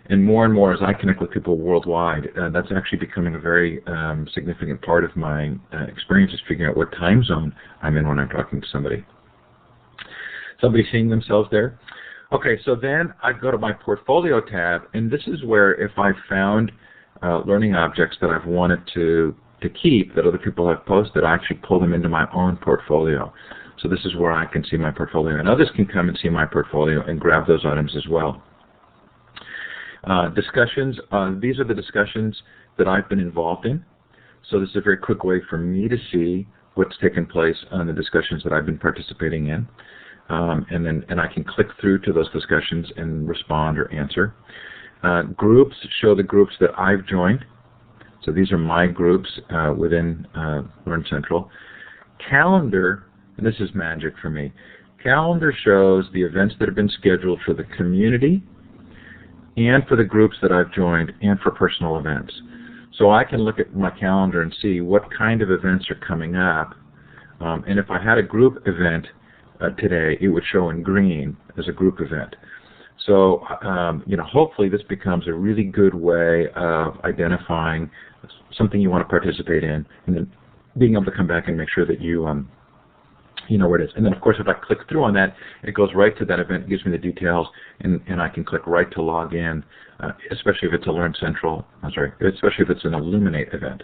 And more as I connect with people worldwide, that's actually becoming a very significant part of my experience, is figuring out what time zone I'm in when I'm talking to somebody. Somebody seeing themselves there? Okay, so then I go to my portfolio tab, and this is where if I found learning objects that I've wanted to keep that other people have posted, I actually pull them into my own portfolio. So this is where I can see my portfolio, and others can come and see my portfolio and grab those items as well. Discussions, these are the discussions that I've been involved in. So this is a very quick way for me to see what's taken place on the discussions that I've been participating in. And I can click through to those discussions and respond or answer. Groups show the groups that I've joined. So these are my groups within Learncentral. Calendar, and this is magic for me. Calendar shows the events that have been scheduled for the community and for the groups that I've joined and for personal events. So I can look at my calendar and see what kind of events are coming up. And if I had a group event today, it would show in green as a group event. So hopefully this becomes a really good way of identifying something you want to participate in, and then being able to come back and make sure that you know where it is. And then of course if I click through on that, it goes right to that event, gives me the details, and I can click right to log in, especially if it's a especially if it's an Illuminate event.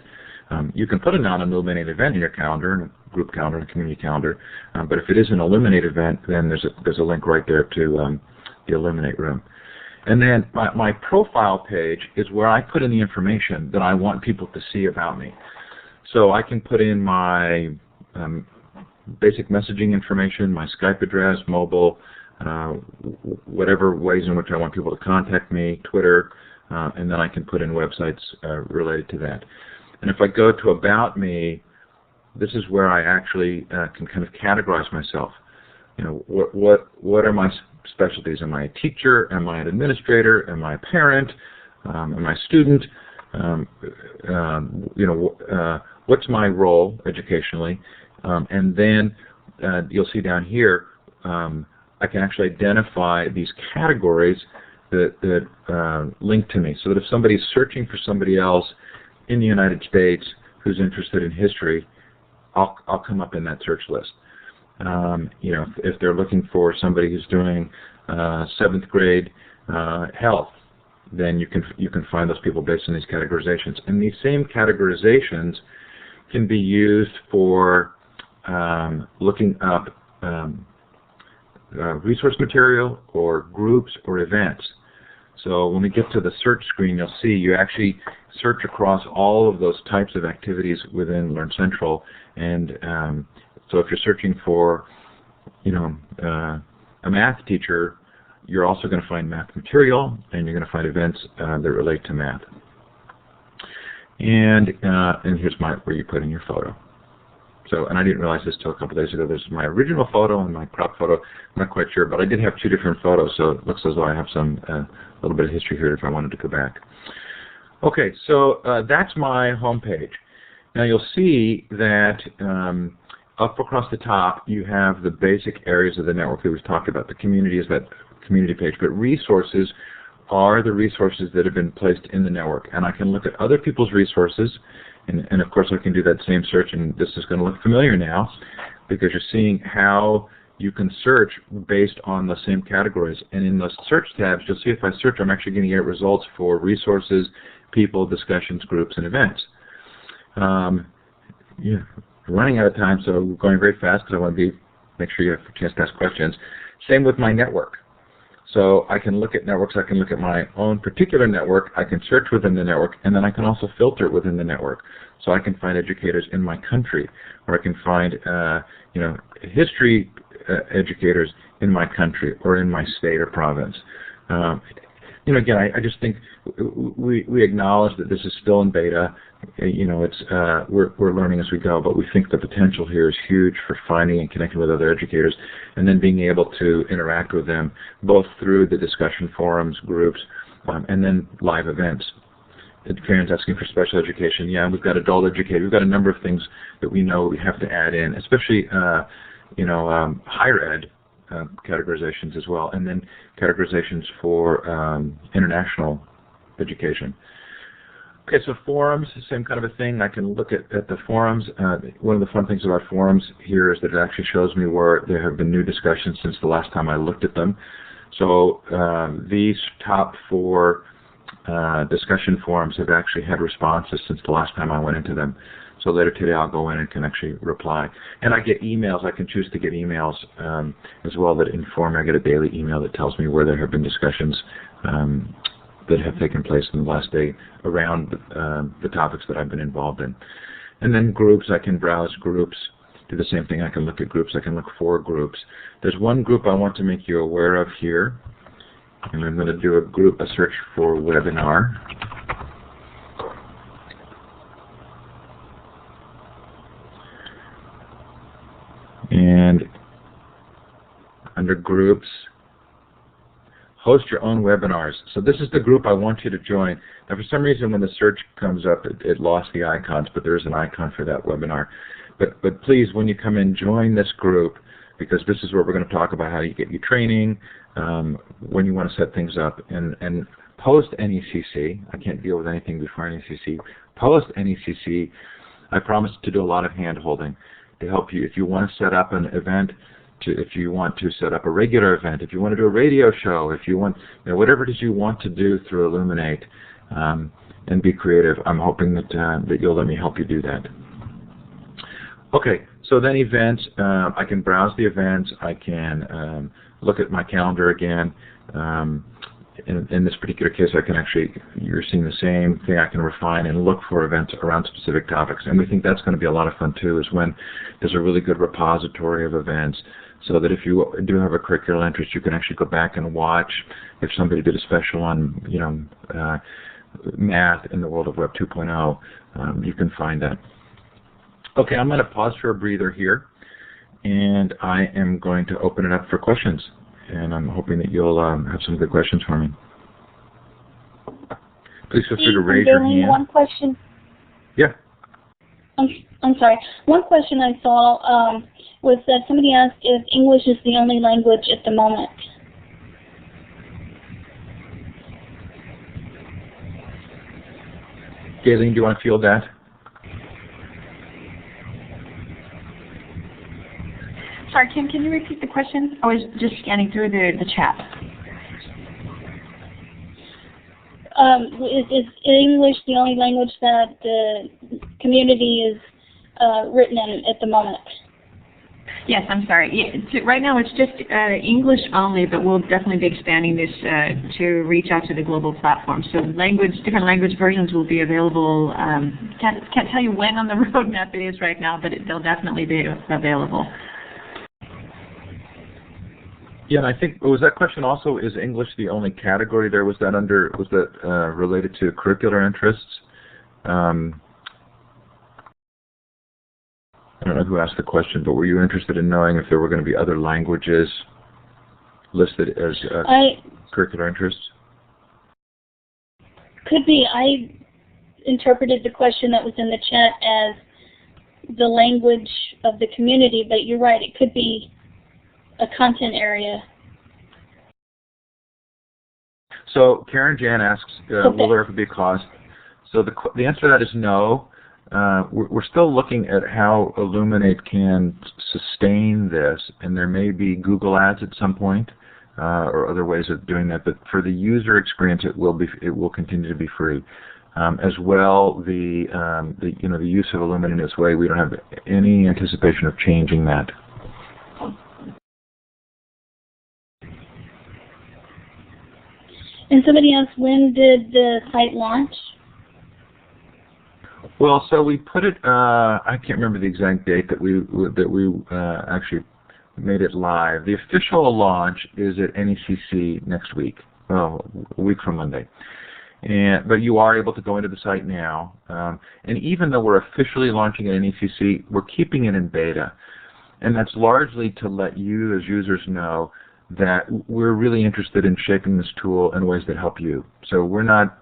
You can put a non-Illuminate event in your calendar, in a group calendar, and a community calendar, but if it is an Illuminate event, then there's a link right there to the Illuminate room. And then my profile page is where I put in the information that I want people to see about me. So I can put in my basic messaging information, my Skype address, mobile, whatever ways in which I want people to contact me, Twitter, and then I can put in websites related to that. And if I go to About Me, this is where I actually can kind of categorize myself. What are my specialties? Am I a teacher? Am I an administrator? Am I a parent? Am I a student? What's my role educationally? And then you'll see down here, I can actually identify these categories that link to me, so that if somebody's searching for somebody else in the United States who's interested in history, I'll come up in that search list. If they're looking for somebody who's doing 7th grade health, then you can find those people based on these categorizations. And these same categorizations can be used for looking up resource material or groups or events. So when we get to the search screen, you'll see you actually search across all of those types of activities within Learncentral. And so if you're searching for, a math teacher, you're also going to find math material, and you're going to find events that relate to math. And here's where you put in your photo. So, and I didn't realize this till a couple days ago. This is my original photo and my crop photo. I'm not quite sure, but I did have 2 different photos, so it looks as though I have some a little bit of history here if I wanted to go back. Okay, so that's my home page. Now you'll see that up across the top you have the basic areas of the network that we've talked about. The community is that community page, but resources are the resources that have been placed in the network, and I can look at other people's resources. And of course I can do that same search, and this is going to look familiar now because you're seeing how you can search based on the same categories. And in the search tabs, you'll see if I search, I'm actually going to get results for resources, people, discussions, groups, and events. We're running out of time, so we're going very fast because I want to make sure you have a chance to ask questions. Same with my network. So I can look at networks, I can look at my own particular network, I can search within the network, and then I can also filter within the network. So I can find educators in my country, or I can find history educators in my country or in my state or province. Again, I just think we acknowledge that this is still in beta. We're learning as we go, but we think the potential here is huge for finding and connecting with other educators, and then being able to interact with them both through the discussion forums, groups, and then live events. Karen's asking for special education. Yeah, we've got adult education. We've got a number of things that we know we have to add in, especially higher ed categorizations as well, and then categorizations for international education. Okay, so forums, same kind of a thing. I can look at the forums. One of the fun things about forums here is that it actually shows me where there have been new discussions since the last time I looked at them. So these top 4 discussion forums have actually had responses since the last time I went into them. So later today I'll go in and can actually reply. And I get emails. I can choose to get emails as well that inform me. I get a daily email that tells me where there have been discussions that have taken place in the last day around the topics that I've been involved in. And then groups, I can browse groups, do the same thing. I can look at groups. I can look for groups. There's one group I want to make you aware of here. And I'm going to do a search for webinar. And under groups, host your own webinars. So this is the group I want you to join. Now for some reason when the search comes up it lost the icons, but there is an icon for that webinar. But please, when you come in, join this group, because this is where we're going to talk about how you get your training, when you want to set things up, and post NECC. I can't deal with anything before NECC. Post NECC. I promise to do a lot of hand-holding to help you if you want to set up an event, if you want to set up a regular event, if you want to do a radio show, if you want, whatever it is you want to do through Illuminate, and be creative. I'm hoping that you'll let me help you do that. Okay, so then events, I can browse the events, I can look at my calendar again. In this particular case, I can actually, you're seeing the same thing, I can refine and look for events around specific topics. And we think that's going to be a lot of fun too, is when there's a really good repository of events, so that if you do have a curricular interest, you can actually go back and watch. If somebody did a special on, math in the world of Web 2.0, you can find that. Okay, I'm going to pause for a breather here, and I am going to open it up for questions. And I'm hoping that you'll have some good questions for me. Please feel free to raise your hand. One question. Yeah. I'm sorry. One question I saw was that somebody asked if English is the only language at the moment. Gailene, do you want to field that? Sorry, Kim, can you repeat the question? I was just scanning through the chat. Is English the only language that the community is written in at the moment? Yes, I'm sorry. Yeah, right now it's just English only, but we'll definitely be expanding this to reach out to the global platform. So different language versions will be available. Can't tell you when on the roadmap it is right now, but they'll definitely be available. Yeah, and I think, was that question also, is English the only category there? Was that related to curricular interests? I don't know who asked the question, but were you interested in knowing if there were going to be other languages listed as curricular interests? Could be. I interpreted the question that was in the chat as the language of the community, but you're right, it could be a content area. So Karen Jan asks, will there ever be a cost? So the answer to that is no. We're still looking at how Illuminate can sustain this, and there may be Google Ads at some point, or other ways of doing that. But for the user experience, it will continue to be free. As well, the use of Illuminate in this way, we don't have any anticipation of changing that. And somebody asked, when did the site launch? Well, so we put it, I can't remember the exact date that we actually made it live. The official launch is at NECC next week, a week from Monday. But you are able to go into the site now. And even though we're officially launching at NECC, we're keeping it in beta. And that's largely to let you as users know that we're really interested in shaping this tool in ways that help you. So we're not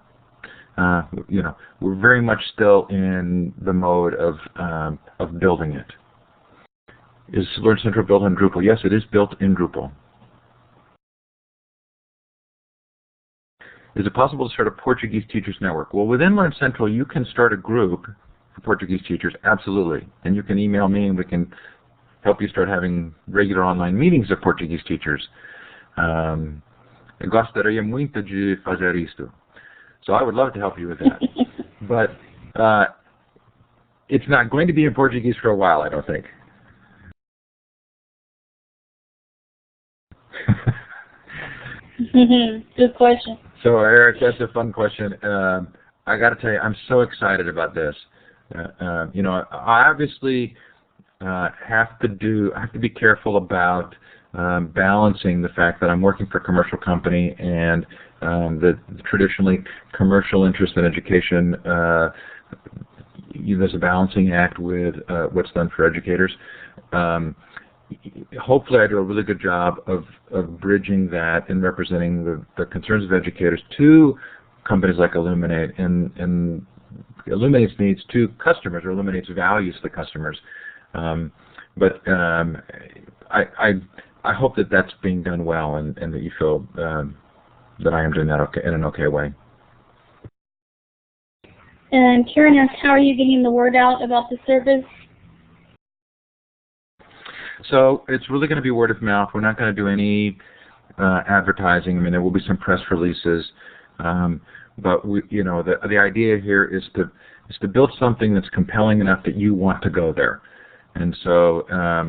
you know, we're very much still in the mode of building it. Is Learncentral built on Drupal? Yes, it is built in Drupal. Is it possible to start a Portuguese Teachers Network? Well, within Learncentral, you can start a group for Portuguese teachers, absolutely. And you can email me and we can help you start having regular online meetings of Portuguese teachers. Gostaria muito de fazer isto. So I would love to help you with that. But it's not going to be in Portuguese for a while, I don't think. Good question. So Eric, that's a fun question. I got to tell you, I'm so excited about this. You know, I obviously have to be careful about balancing the fact that I'm working for a commercial company and the traditionally commercial interest in education. There's a balancing act with what's done for educators. Hopefully I do a really good job of bridging that and representing the concerns of educators to companies like Illuminate and Illuminate's needs to customers, or Illuminate's values to the customers. But I hope that that's being done well and that you feel that I am doing that in an okay way. And Karen asked, how are you getting the word out about the service? So it's really going to be word of mouth. We're not going to do any advertising. I mean, there will be some press releases, but you know, the idea here is to build something that's compelling enough that you want to go there. And so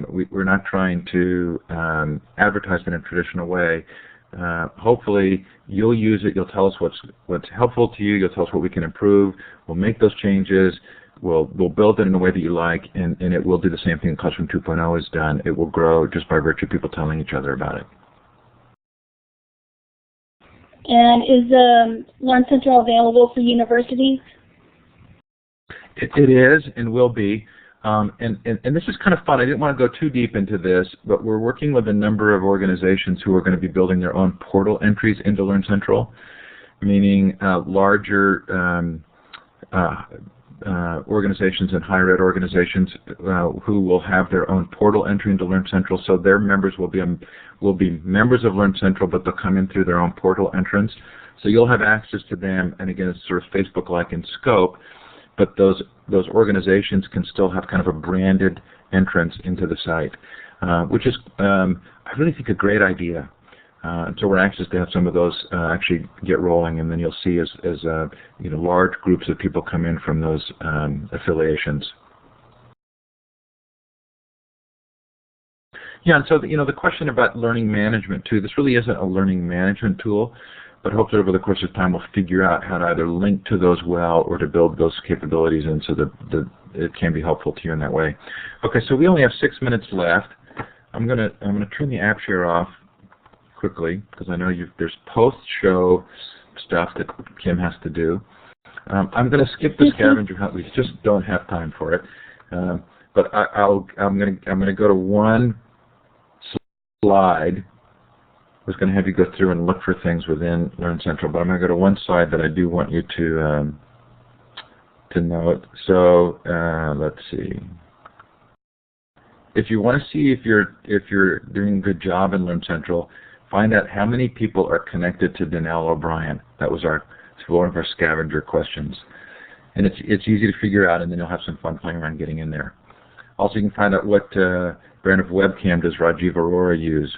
we're not trying to advertise in a traditional way. Hopefully, you'll use it. You'll tell us what's helpful to you. You'll tell us what we can improve. We'll make those changes. We'll build it in a way that you like, and it will do the same thing Classroom 2.0 has done. It will grow just by virtue of people telling each other about it. And is Learncentral available for universities? It is and will be. And this is kind of fun. I didn't want to go too deep into this, but we're working with a number of organizations who are going to be building their own portal entries into Learncentral, meaning larger organizations and higher ed organizations who will have their own portal entry into Learncentral. So their members will be members of Learncentral, but they'll come in through their own portal entrance. So you'll have access to them, and again, it's sort of Facebook-like in scope. But those organizations can still have kind of a branded entrance into the site, which is, I really think, a great idea. So we're anxious to have some of those actually get rolling, and then you'll see as you know, large groups of people come in from those affiliations. Yeah, and so you know, the question about learning management too. This really isn't a learning management tool. But hopefully over the course of time we'll figure out how to either link to those well or to build those capabilities in so that it can be helpful to you in that way. Okay, so we only have 6 minutes left. I'm gonna turn the app share off quickly because I know there's post-show stuff that Kim has to do. I'm gonna skip the scavenger hunt. We just don't have time for it. But I'm gonna go to one slide. I was going to have you go through and look for things within Learncentral, but I'm going to go to one slide that I do want you to note. So let's see. If you want to see if you're doing a good job in Learncentral, find out how many people are connected to Danelle O'Brien. That was one of our scavenger questions, and it's easy to figure out, and then you'll have some fun playing around getting in there. Also, you can find out what brand of webcam does Rajiv Arora use.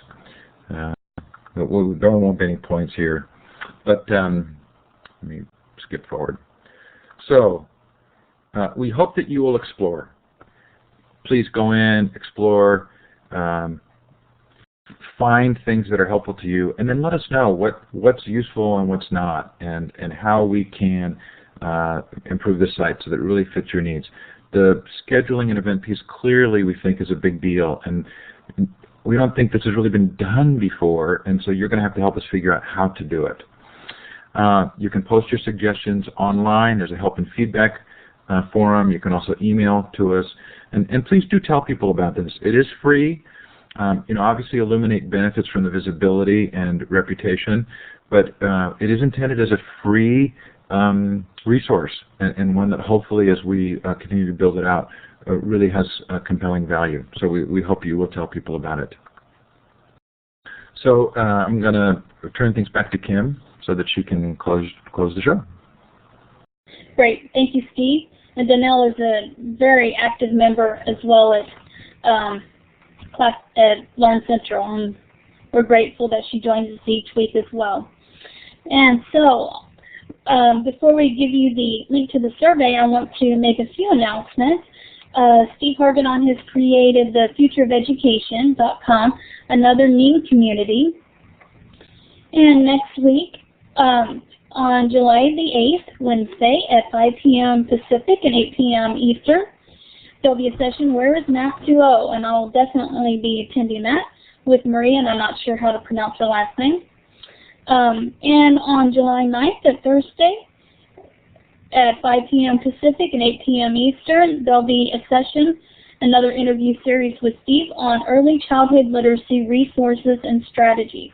There won't be any points here, but let me skip forward. So we hope that you will explore. Please go in, explore, find things that are helpful to you, and then let us know what's useful and what's not, and how we can improve this site so that it really fits your needs. The scheduling and event piece clearly we think is a big deal, and we don't think this has really been done before, and so you're going to have to help us figure out how to do it. You can post your suggestions online. There's a help and feedback forum. You can also email to us, and please do tell people about this. It is free. You know, obviously Illuminate benefits from the visibility and reputation, but it is intended as a free resource, and one that hopefully, as we continue to build it out, really has compelling value. So we hope you will tell people about it. So I'm going to turn things back to Kim so that she can close the show. Great. Thank you, Steve. And Donnell is a very active member as well at Learncentral, and we're grateful that she joins us each week as well. And so, before we give you the link to the survey, I want to make a few announcements. Steve Hargadon has created the futureofeducation.com, another new community. And next week, on July the 8th, Wednesday, at 5 p.m. Pacific and 8 p.m. Eastern, there'll be a session, Where is Math 2.0? And I'll definitely be attending that with Maria, and I'm not sure how to pronounce her last name. And on July 9th, at Thursday, at 5 p.m. Pacific and 8 p.m. Eastern, there'll be a session, another interview series with Steve on early childhood literacy resources and strategies.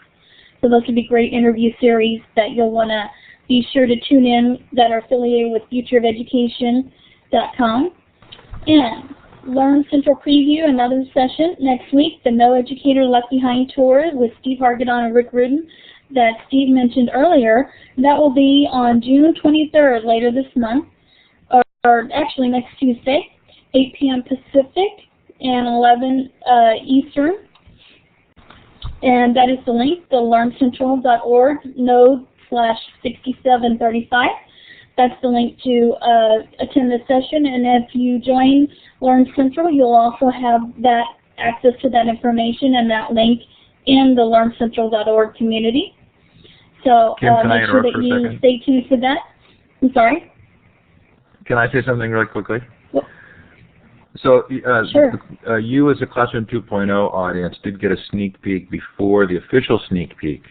So those will be great interview series that you'll want to be sure to tune in, that are affiliated with futureofeducation.com. And Learncentral Preview, another session next week, the No Educator Left Behind Tour with Steve Hargadon and Rick Rudin that Steve mentioned earlier. That will be on June 23rd, later this month, or actually next Tuesday, 8 p.m. Pacific and 11 Eastern. And that is the link, the learncentral.org node/6735. That's the link to attend the session. And if you join Learncentral, you'll also have that access to that information and that link in the learncentral.org community. So Kim, make sure that you stay tuned for that. I'm sorry? Can I say something really quickly? Well, so sure. You as a Classroom 2.0 audience did get a sneak peek before the official sneak peek.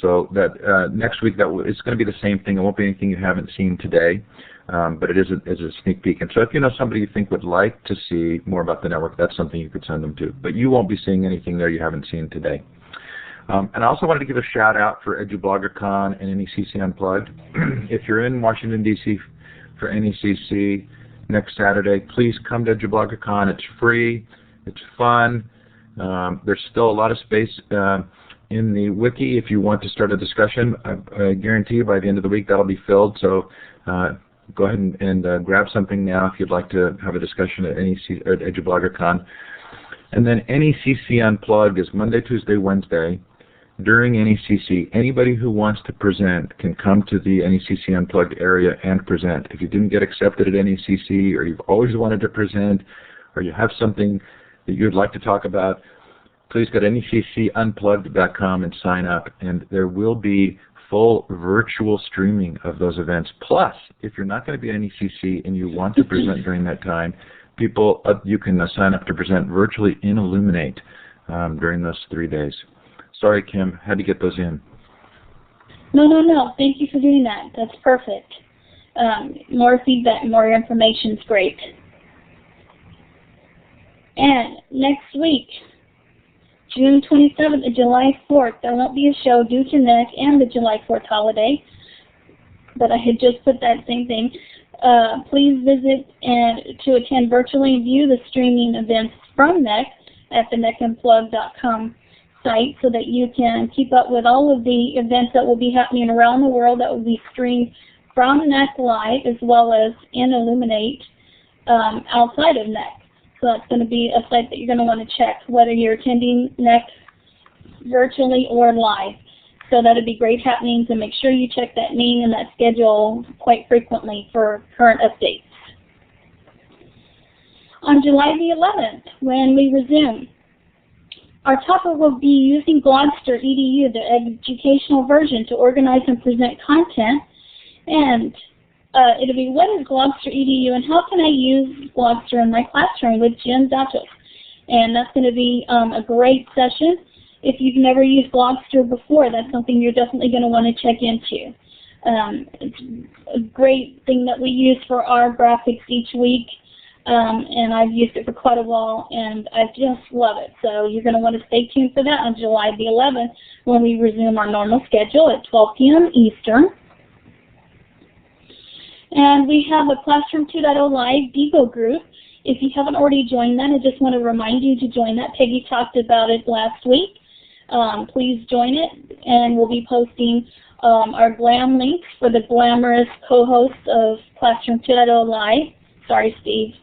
So that next week it's going to be the same thing. It won't be anything you haven't seen today, but it is a sneak peek. And so if you know somebody you think would like to see more about the network, that's something you could send them to. But you won't be seeing anything there you haven't seen today. And I also wanted to give a shout out for EduBloggerCon and NECC Unplugged. If you're in Washington, D.C. for NECC next Saturday, please come to EduBloggerCon. It's free. It's fun. There's still a lot of space in the wiki if you want to start a discussion. I guarantee you by the end of the week that'll be filled. So go ahead and grab something now if you'd like to have a discussion at EduBloggerCon. And then NECC Unplugged is Monday, Tuesday, Wednesday. During NECC, anybody who wants to present can come to the NECC Unplugged area and present. If you didn't get accepted at NECC, or you've always wanted to present, or you have something that you'd like to talk about, please go to necunplugged.com and sign up, and there will be full virtual streaming of those events. Plus, if you're not going to be at NECC and you want to present during that time, you can sign up to present virtually in Illuminate during those 3 days. Sorry, Kim, had to get those in. No. Thank you for doing that. That's perfect. More feedback, more information is great. And next week, June 27th and July 4th, there won't be a show due to NEC and the July 4th holiday, but I had just put that same thing. Please visit and to attend virtually and view the streaming events from NEC at the necunplugged.com site so that you can keep up with all of the events that will be happening around the world that will be streamed from NEC Live as well as in Illuminate outside of NEC. So that's going to be a site that you're going to want to check whether you're attending NEC virtually or live. So that would be great happenings, and make sure you check that name and that schedule quite frequently for current updates. On July the 11th, when we resume, our topic will be using Globster EDU, the educational version, to organize and present content. And it'll be, what is Globster EDU and how can I use Globster in my classroom with Jen Zatos? And that's going to be a great session. If you've never used Globster before, that's something you're definitely going to want to check into. It's a great thing that we use for our graphics each week. And I've used it for quite a while, and I just love it. So you're going to want to stay tuned for that on July the 11th when we resume our normal schedule at 12 p.m. Eastern. And we have a Classroom 2.0 Live Digo group. If you haven't already joined that, I just want to remind you to join that. Peggy talked about it last week. Please join it, and we'll be posting our glam links for the glamorous co-hosts of Classroom 2.0 Live. Sorry, Steve.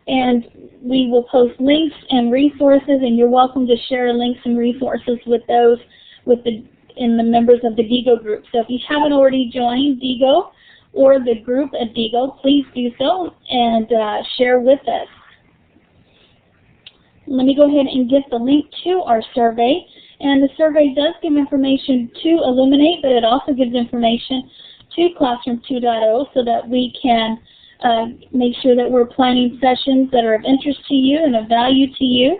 And we will post links and resources, and you're welcome to share links and resources with those in the members of the Digo group. So if you haven't already joined Digo or the group at Digo, please do so and share with us. Let me go ahead and get the link to our survey. And the survey does give information to Illuminate, but it also gives information to Classroom 2.0 so that we can make sure that we're planning sessions that are of interest to you and of value to you.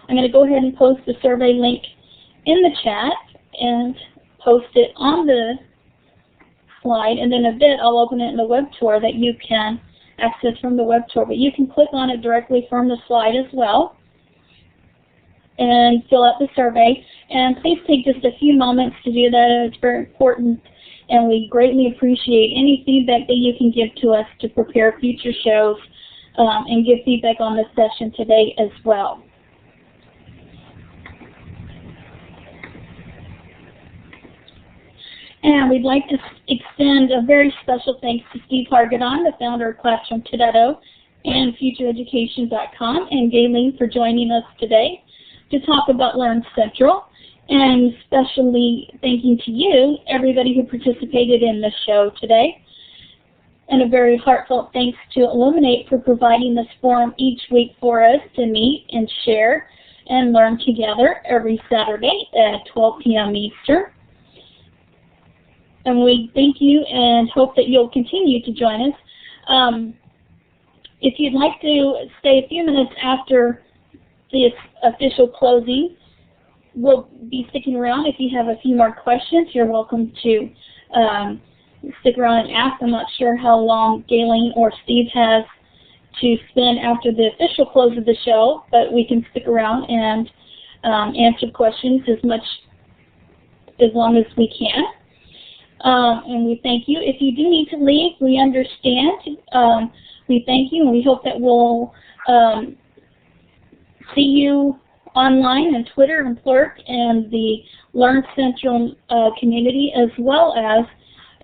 I'm going to go ahead and post the survey link in the chat and post it on the slide, and then in a bit I'll open it in the web tour that you can access from the web tour. But you can click on it directly from the slide as well and fill out the survey. And please take just a few moments to do that. It's very important, and we greatly appreciate any feedback that you can give to us to prepare future shows and give feedback on this session today as well. And we'd like to extend a very special thanks to Steve Hargadon, the founder of Classroom 2.0 and FutureEducation.com, and Gailene for joining us today to talk about Learncentral, and especially thanking to you, everybody who participated in the show today. And a very heartfelt thanks to Illuminate for providing this forum each week for us to meet and share and learn together every Saturday at 12 p.m. Eastern. And we thank you and hope that you'll continue to join us. If you'd like to stay a few minutes after this official closing, we'll be sticking around. If you have a few more questions, you're welcome to stick around and ask. I'm not sure how long Gailene or Steve has to spend after the official close of the show, but we can stick around and answer questions as long as we can. And we thank you. If you do need to leave, we understand. We thank you, and we hope that we'll see you online and Twitter and Plurk and the Learncentral community, as well as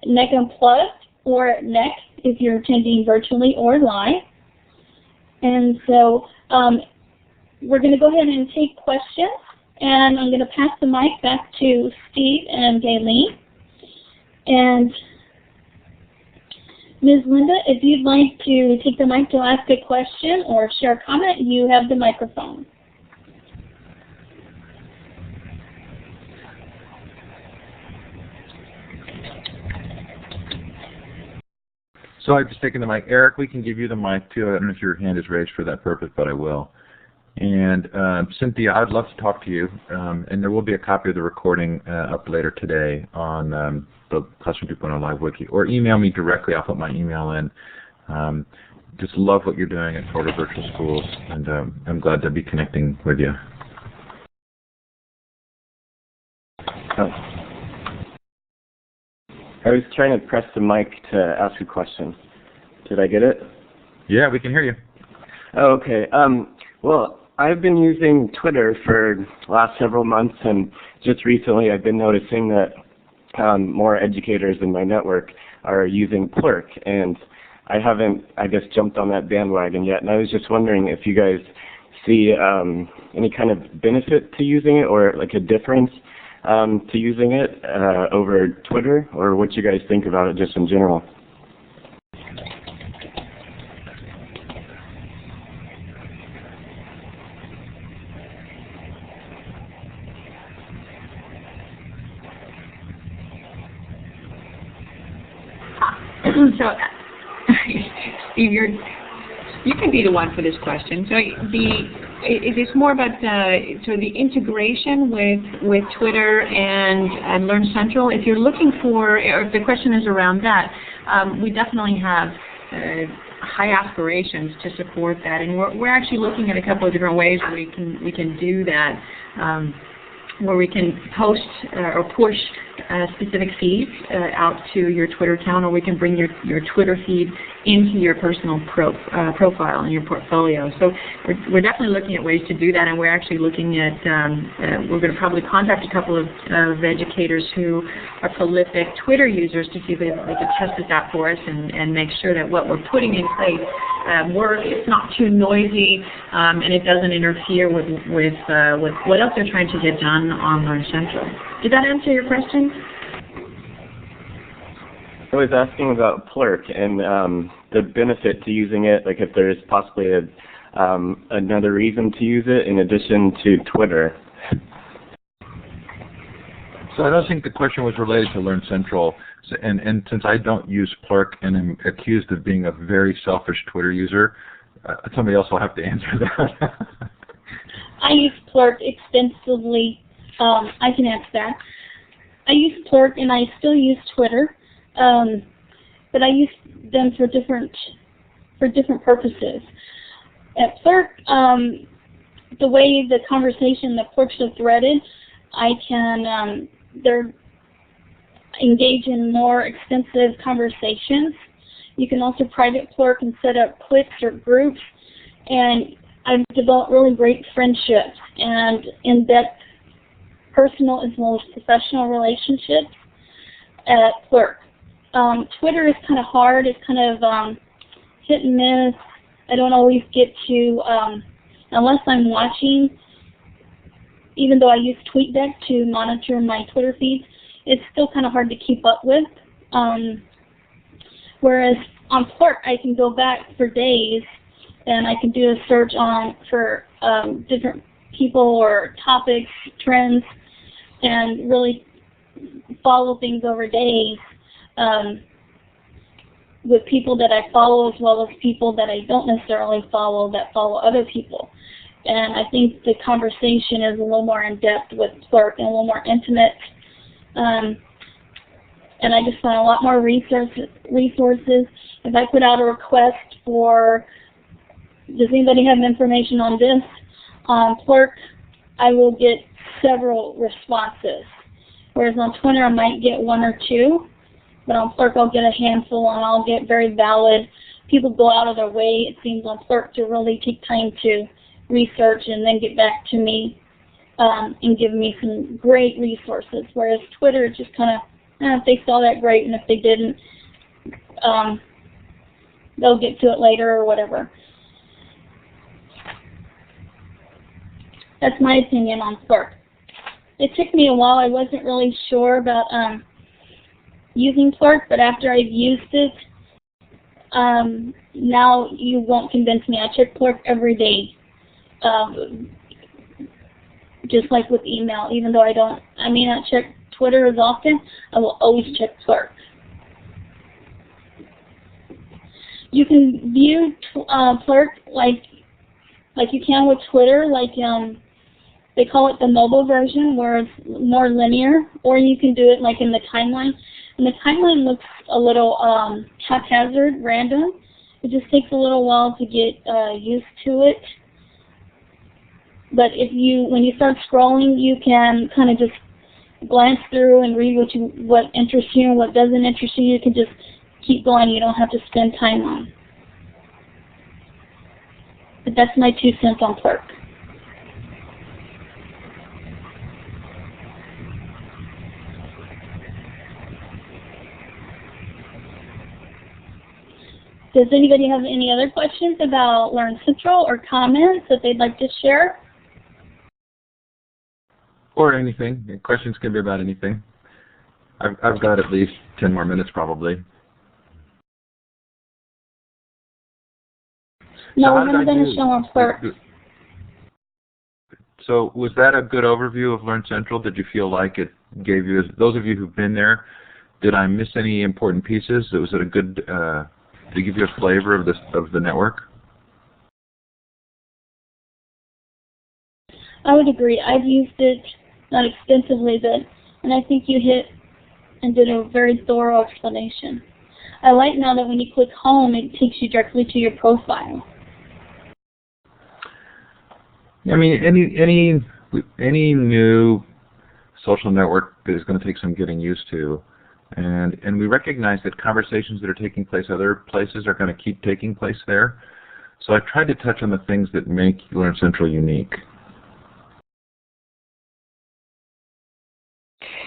NEC Unplugged or at NEC if you're attending virtually or live. And so we're going to go ahead and take questions, and I'm going to pass the mic back to Steve and Gailene. And Ms. Linda, if you'd like to take the mic to ask a question or share a comment, you have the microphone. So I've just taken the mic. Eric, we can give you the mic too. I don't know if your hand is raised for that purpose, but I will. And Cynthia, I'd love to talk to you, and there will be a copy of the recording up later today on the Classroom 2.0 Live Wiki, or email me directly. I'll put my email in. Just love what you're doing at Florida Virtual Schools, and I'm glad to be connecting with you. I was trying to press the mic to ask a question. Did I get it? Yeah, we can hear you. Oh, okay. Well, I've been using Twitter for the last several months, and just recently I've been noticing that more educators in my network are using Plurk, and I haven't, I guess, jumped on that bandwagon yet. And I was just wondering if you guys see any kind of benefit to using it, or like a difference to using it over Twitter, or what you guys think about it just in general. So, Steve, you can be the one for this question. So it is more about the integration with Twitter and Learncentral. If you're looking for, or if the question is around that, we definitely have high aspirations to support that, and we're actually looking at a couple of different ways we can do that. where we can post or push specific feeds out to your Twitter account, or we can bring your Twitter feed into your personal profile and your portfolio. So we're definitely looking at ways to do that, and we're actually looking at, we're going to probably contact a couple of educators who are prolific Twitter users to see if they can test this out for us and make sure that what we're putting in place works, it's not too noisy, and it doesn't interfere with what else they're trying to get done on Learn Central. Did that answer your question? I was asking about Plurk and the benefit to using it, like if there's possibly another reason to use it in addition to Twitter. So I don't think the question was related to Learn Central, and since I don't use Plurk and am accused of being a very selfish Twitter user, somebody else will have to answer that. I use Plurk extensively. I can answer that. I use Plurk and I still use Twitter, but I use them for different purposes. At Plurk, the way the conversation, the Plurks are threaded, I can they're engage in more extensive conversations. You can also private Plurk and set up cliques or groups, and I've developed really great friendships and in-depth personal as well as professional relationships at Plurk. Twitter is kind of hard. It's kind of hit and miss. I don't always get to, unless I'm watching, even though I use TweetDeck to monitor my Twitter feeds, it's still kind of hard to keep up with. Whereas on Plurk, I can go back for days and I can do a search for different people or topics, trends, and really follow things over days with people that I follow as well as people that I don't necessarily follow that follow other people. And I think the conversation is a little more in-depth with Plurk and a little more intimate. And I just find a lot more resources. If I put out a request for, does anybody have information on this? On Plurk, I will get several responses. Whereas on Twitter, I might get one or two. But on Plurk, I'll get a handful, and I'll get very valid. People go out of their way, it seems, on Plurk to really take time to research and then get back to me and give me some great resources. Whereas Twitter is just kind of, if they saw that, great, and if they didn't, they'll get to it later or whatever. That's my opinion on Plurk. It took me a while. I wasn't really sure about using Plurk, but after I've used it, now you won't convince me. I check Plurk every day, just like with email. Even though I may not check Twitter as often, I will always check Plurk. You can view Plurk like you can with Twitter, like they call it the mobile version, where it's more linear, or you can do it like in the timeline. And the timeline looks a little haphazard, random. It just takes a little while to get used to it. But when you start scrolling, you can kind of just glance through and read what interests you and what doesn't interest you. You can just keep going. You don't have to spend time on. But that's my 2 cents on Plurk. Does anybody have any other questions about Learn Central or comments that they'd like to share? Or anything. Questions can be about anything. I've got at least 10 more minutes probably. No, we're not going to show on Plurk. So was that a good overview of Learn Central? Did you feel like it gave you, those of you who've been there, did I miss any important pieces? Was it a good, did it give you a flavor of the network? I would agree. I've used it, not extensively, and I think you hit and did a very thorough explanation. I like now that when you click home, it takes you directly to your profile. I mean, any new social network is going to take some getting used to. And we recognize that conversations that are taking place other places are going to keep taking place there. So I've tried to touch on the things that make Learn Central unique.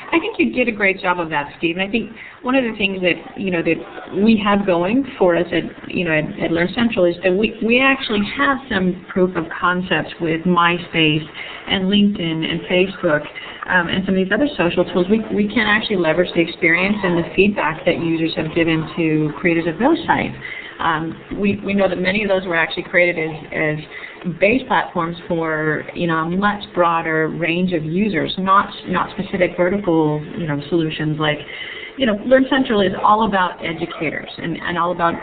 I think you did a great job of that, Steve. And I think one of the things that that we have going for us at at Learn Central is that we actually have some proof of concepts with MySpace and LinkedIn and Facebook and some of these other social tools. We can actually leverage the experience and the feedback that users have given to creators of those sites. We know that many of those were actually created as base platforms for a much broader range of users, not specific vertical solutions like Learn Central is all about educators and all about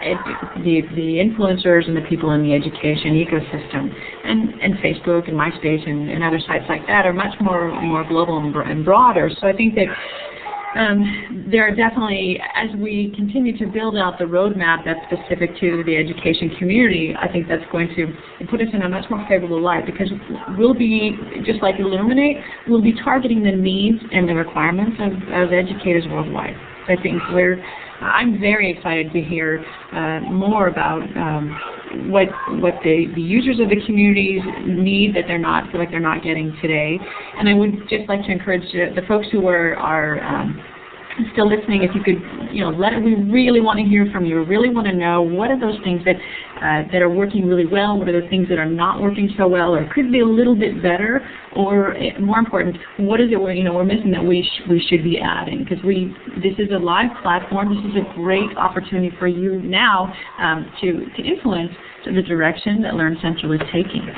the influencers and the people in the education ecosystem, and Facebook and MySpace and other sites like that are much more global and broader. So I think that there are definitely, as we continue to build out the roadmap that's specific to the education community, I think that's going to put us in a much more favorable light, because we'll be, just like Illuminate, we'll be targeting the needs and the requirements of educators worldwide. I think I'm very excited to hear more about what the users of the communities need that feel like they're not getting today. And I would just like to encourage the folks who are still listening, if you could, we really want to hear from you. We really want to know what are those things that are working really well, what are the things that are not working so well, or could be a little bit better, or more important, what is it we're missing that we should be adding? Because this is a live platform. This is a great opportunity for you now to influence the direction that Learn Central is taking.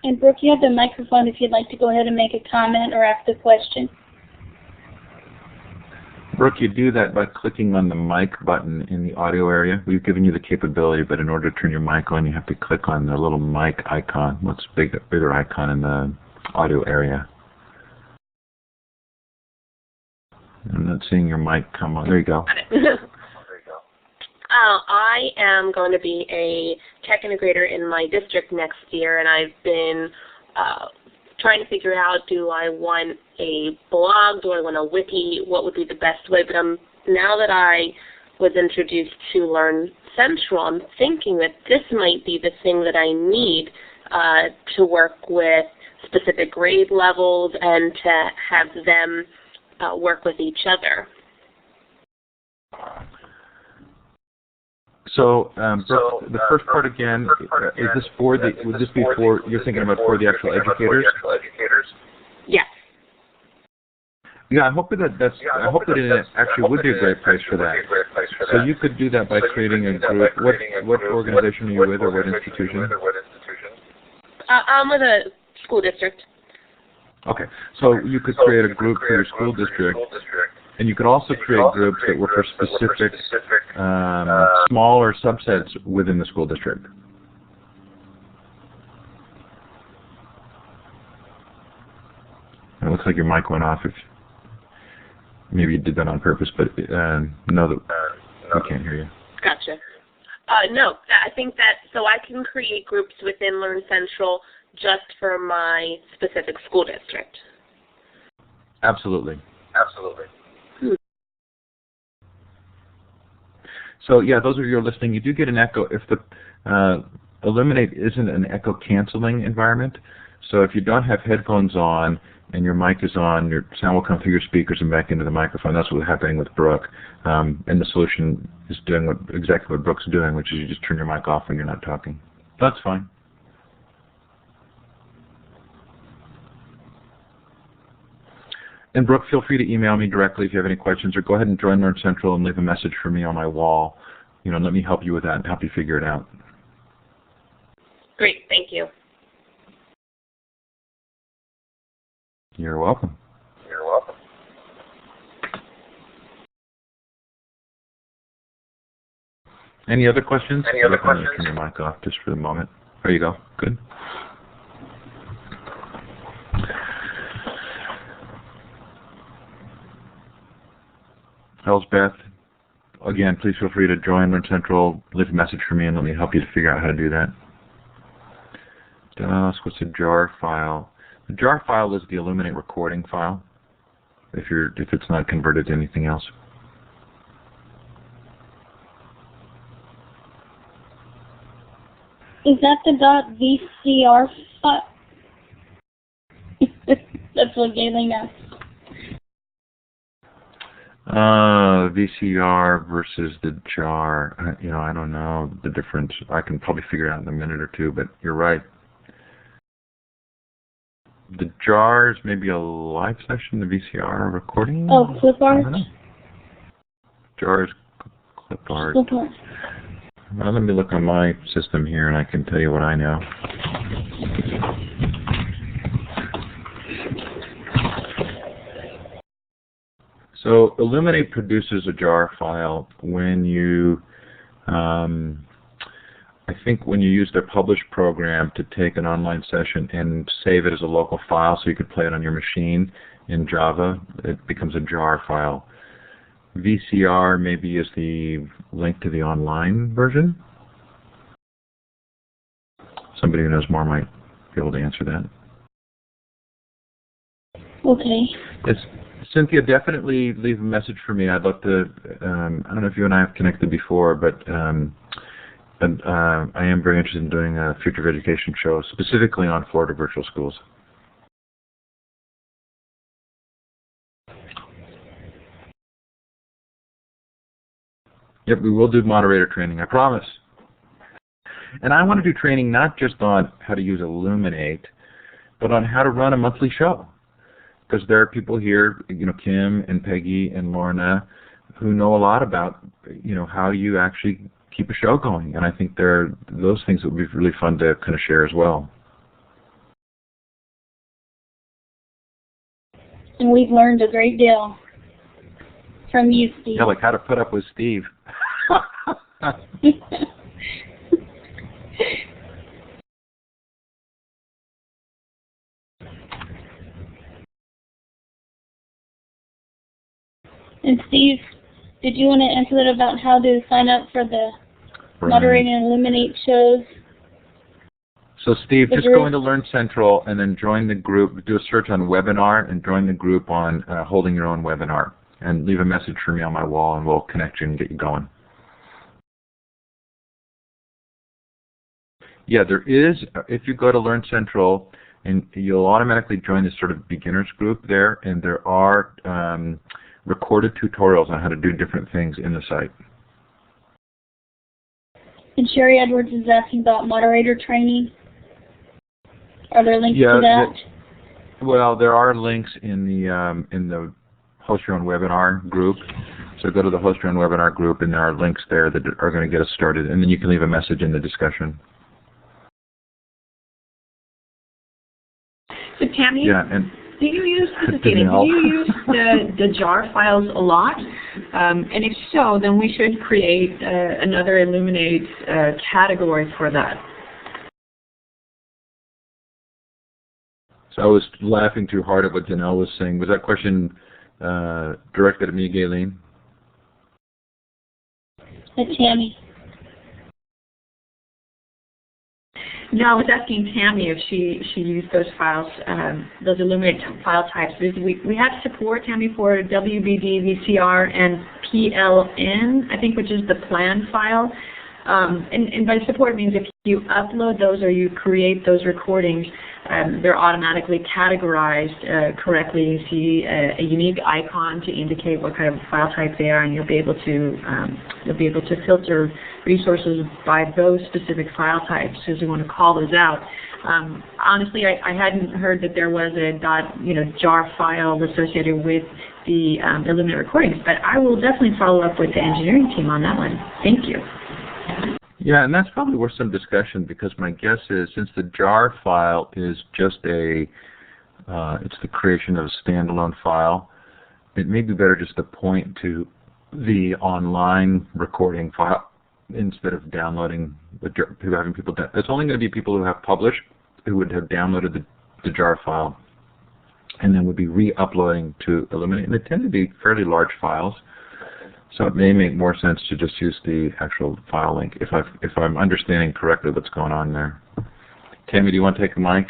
And Brooke, you have the microphone if you'd like to go ahead and make a comment or ask a question. Brooke, you do that by clicking on the mic button in the audio area. We've given you the capability, but in order to turn your mic on, you have to click on the little mic icon, what's bigger icon in the audio area. I'm not seeing your mic come on. There you go. I am going to be a tech integrator in my district next year, and I've been trying to figure out, do I want a blog, do I want a wiki, what would be the best way? But now that I was introduced to Learn Central, I'm thinking that this might be the thing that I need to work with specific grade levels and to have them work with each other. So, Brooke, the first part again, is this for the, would this be for, you're thinking about for the actual educators? Yes. Yeah, I hope that it actually would be a great place for that. So you could do that by creating a group. What organization are you with, or what institution? I'm with a school district. Okay, so you could create a group for your school district. And you could also create groups that were for specific smaller subsets within the school district. It looks like your mic went off. If maybe you did that on purpose, but no, we can't hear you. Gotcha. No, I think that, so I can create groups within Learn Central just for my specific school district. Absolutely. So yeah, those of you who are listening, you do get an echo. If the Illuminate isn't an echo canceling environment, so if you don't have headphones on and your mic is on, your sound will come through your speakers and back into the microphone. That's what's happening with Brooke. And the solution is doing exactly what Brooke's doing, which is you just turn your mic off when you're not talking. That's fine. And Brooke, feel free to email me directly if you have any questions, or go ahead and join Learn Central and leave a message for me on my wall. Let me help you with that and help you figure it out. Great, thank you. You're welcome. Any other questions? Turn your mic off just for the moment. There you go. Good. Elsbeth, again, please feel free to join Learn Central, leave a message for me, and let me help you to figure out how to do that. What's a jar file? The jar file is the Illuminate recording file, if it's not converted to anything else. Is that the .vcr file? That's what Gailene asked. VCR versus the jar. I don't know the difference. I can probably figure it out in a minute or two, but you're right. The jar is maybe a live session, the VCR recording? Oh, Clipart? Jar is Clipart. Clipart. Well, let me look on my system here and I can tell you what I know. So Illuminate produces a jar file when you, I think when you use their publish program to take an online session and save it as a local file so you could play it on your machine in Java, it becomes a jar file. VCR maybe is the link to the online version. Somebody who knows more might be able to answer that. Okay. Yes. Cynthia, definitely leave a message for me. I'd love to, I don't know if you and I have connected before, but I am very interested in doing a future of education show, specifically on Florida virtual schools. Yep, we will do moderator training, I promise. And I want to do training not just on how to use Illuminate, but on how to run a monthly show. Because there are people here, Kim and Peggy and Lorna, who know a lot about, how you actually keep a show going. And I think there are those things that would be really fun to kind of share as well. And we've learned a great deal from you, Steve. Yeah, like how to put up with Steve. And Steve, did you want to answer that about how to sign up for the moderating and Illuminate shows? So Steve, just go into Learncentral and then join the group, do a search on webinar and join the group on holding your own webinar. And leave a message for me on my wall and we'll connect you and get you going. Yeah, there is, if you go to Learncentral, and you'll automatically join this sort of beginners group there, and there are recorded tutorials on how to do different things in the site. And Sherry Edwards is asking about moderator training. Are there links to that? Well, there are links in the Host Your Own Webinar group. So go to the Host Your Own Webinar group, and there are links there that are going to get us started. And then you can leave a message in the discussion. So Tammy, do you use the jar files a lot? And if so, then we should create another Illuminate category for that. So I was laughing too hard at what Janelle was saying. Was that question directed at me, Gailene? At Tammy. No, I was asking Tammy if she used those files, those Illuminate file types. We have support, Tammy, for WBD, VCR, and PLN, I think, which is the plan file. And by support means if you upload those or you create those recordings, they're automatically categorized correctly. You see a unique icon to indicate what kind of file type they are, and you'll be able to filter resources by those specific file types as you want to call those out. Honestly, I hadn't heard that there was a jar file associated with the Illuminate recordings, but I will definitely follow up with the engineering team on that one. Thank you. Yeah, and that's probably worth some discussion, because my guess is, since the jar file is just it's the creation of a standalone file, it may be better just to point to the online recording file instead of downloading having people. It's only going to be people who have published, who would have downloaded the jar file, and then would be re-uploading to Illuminate. And they tend to be fairly large files. So it may make more sense to just use the actual file link if I'm understanding correctly what's going on there. Tammy, do you want to take the mic?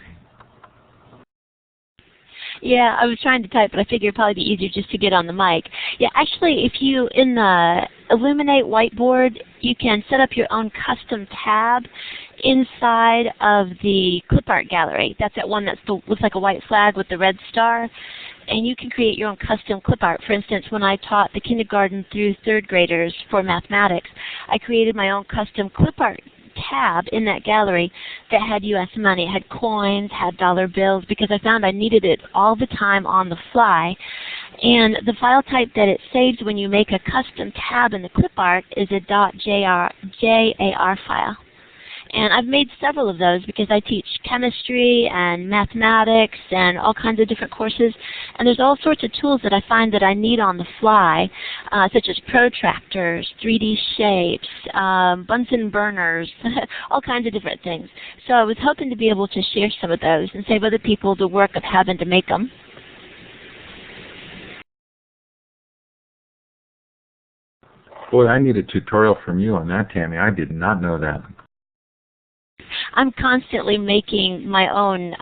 Yeah, I was trying to type, but I figured it'd probably be easier just to get on the mic. Yeah, actually, if you, in the Illuminate whiteboard, you can set up your own custom tab inside of the Clipart gallery. That's that one that looks like a white flag with the red star. And you can create your own custom Clipart. For instance, when I taught the kindergarten through third graders for mathematics, I created my own custom Clipart tab in that gallery that had U.S. money. It had coins, had dollar bills, because I found I needed it all the time on the fly. And the file type that it saves when you make a custom tab in the Clipart is a .jar file. And I've made several of those because I teach chemistry and mathematics and all kinds of different courses. And there's all sorts of tools that I find that I need on the fly, such as protractors, 3D shapes, Bunsen burners, all kinds of different things. So I was hoping to be able to share some of those and save other people the work of having to make them. Boy, I need a tutorial from you on that, Tammy. I did not know that. I'm constantly making my own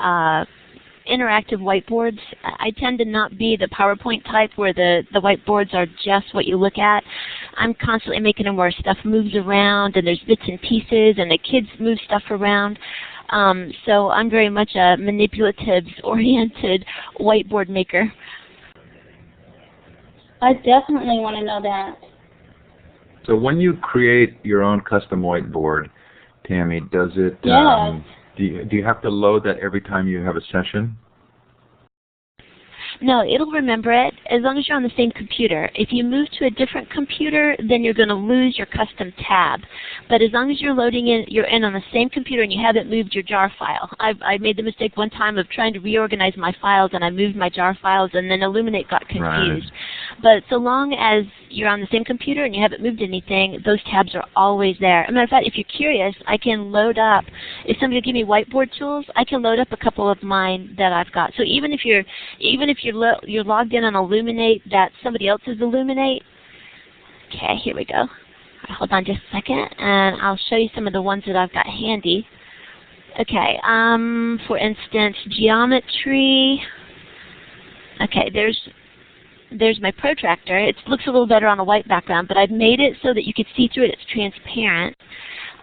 interactive whiteboards. I tend to not be the PowerPoint type where the whiteboards are just what you look at. I'm constantly making them where stuff moves around and there's bits and pieces and the kids move stuff around. So I'm very much a manipulative-oriented whiteboard maker. I definitely want to know that. So when you create your own custom whiteboard, Tammy, does it? Yes. Do you have to load that every time you have a session? No, it'll remember it as long as you're on the same computer. If you move to a different computer, then you're going to lose your custom tab. But as long as you're you're in on the same computer and you haven't moved your jar file. I made the mistake one time of trying to reorganize my files and I moved my jar files and then Illuminate got confused. Right. But so long as you're on the same computer and you haven't moved anything, those tabs are always there. As a matter of fact, if you're curious, I can load up, if somebody will give me whiteboard tools, I can load up a couple of mine that I've got. So even if you're logged in on Illuminate, that's somebody else's Illuminate. Okay, here we go. Right, hold on just a second, and I'll show you some of the ones that I've got handy. Okay, for instance, geometry. Okay, there's my protractor. It looks a little better on a white background, but I've made it so that you can see through it. It's transparent.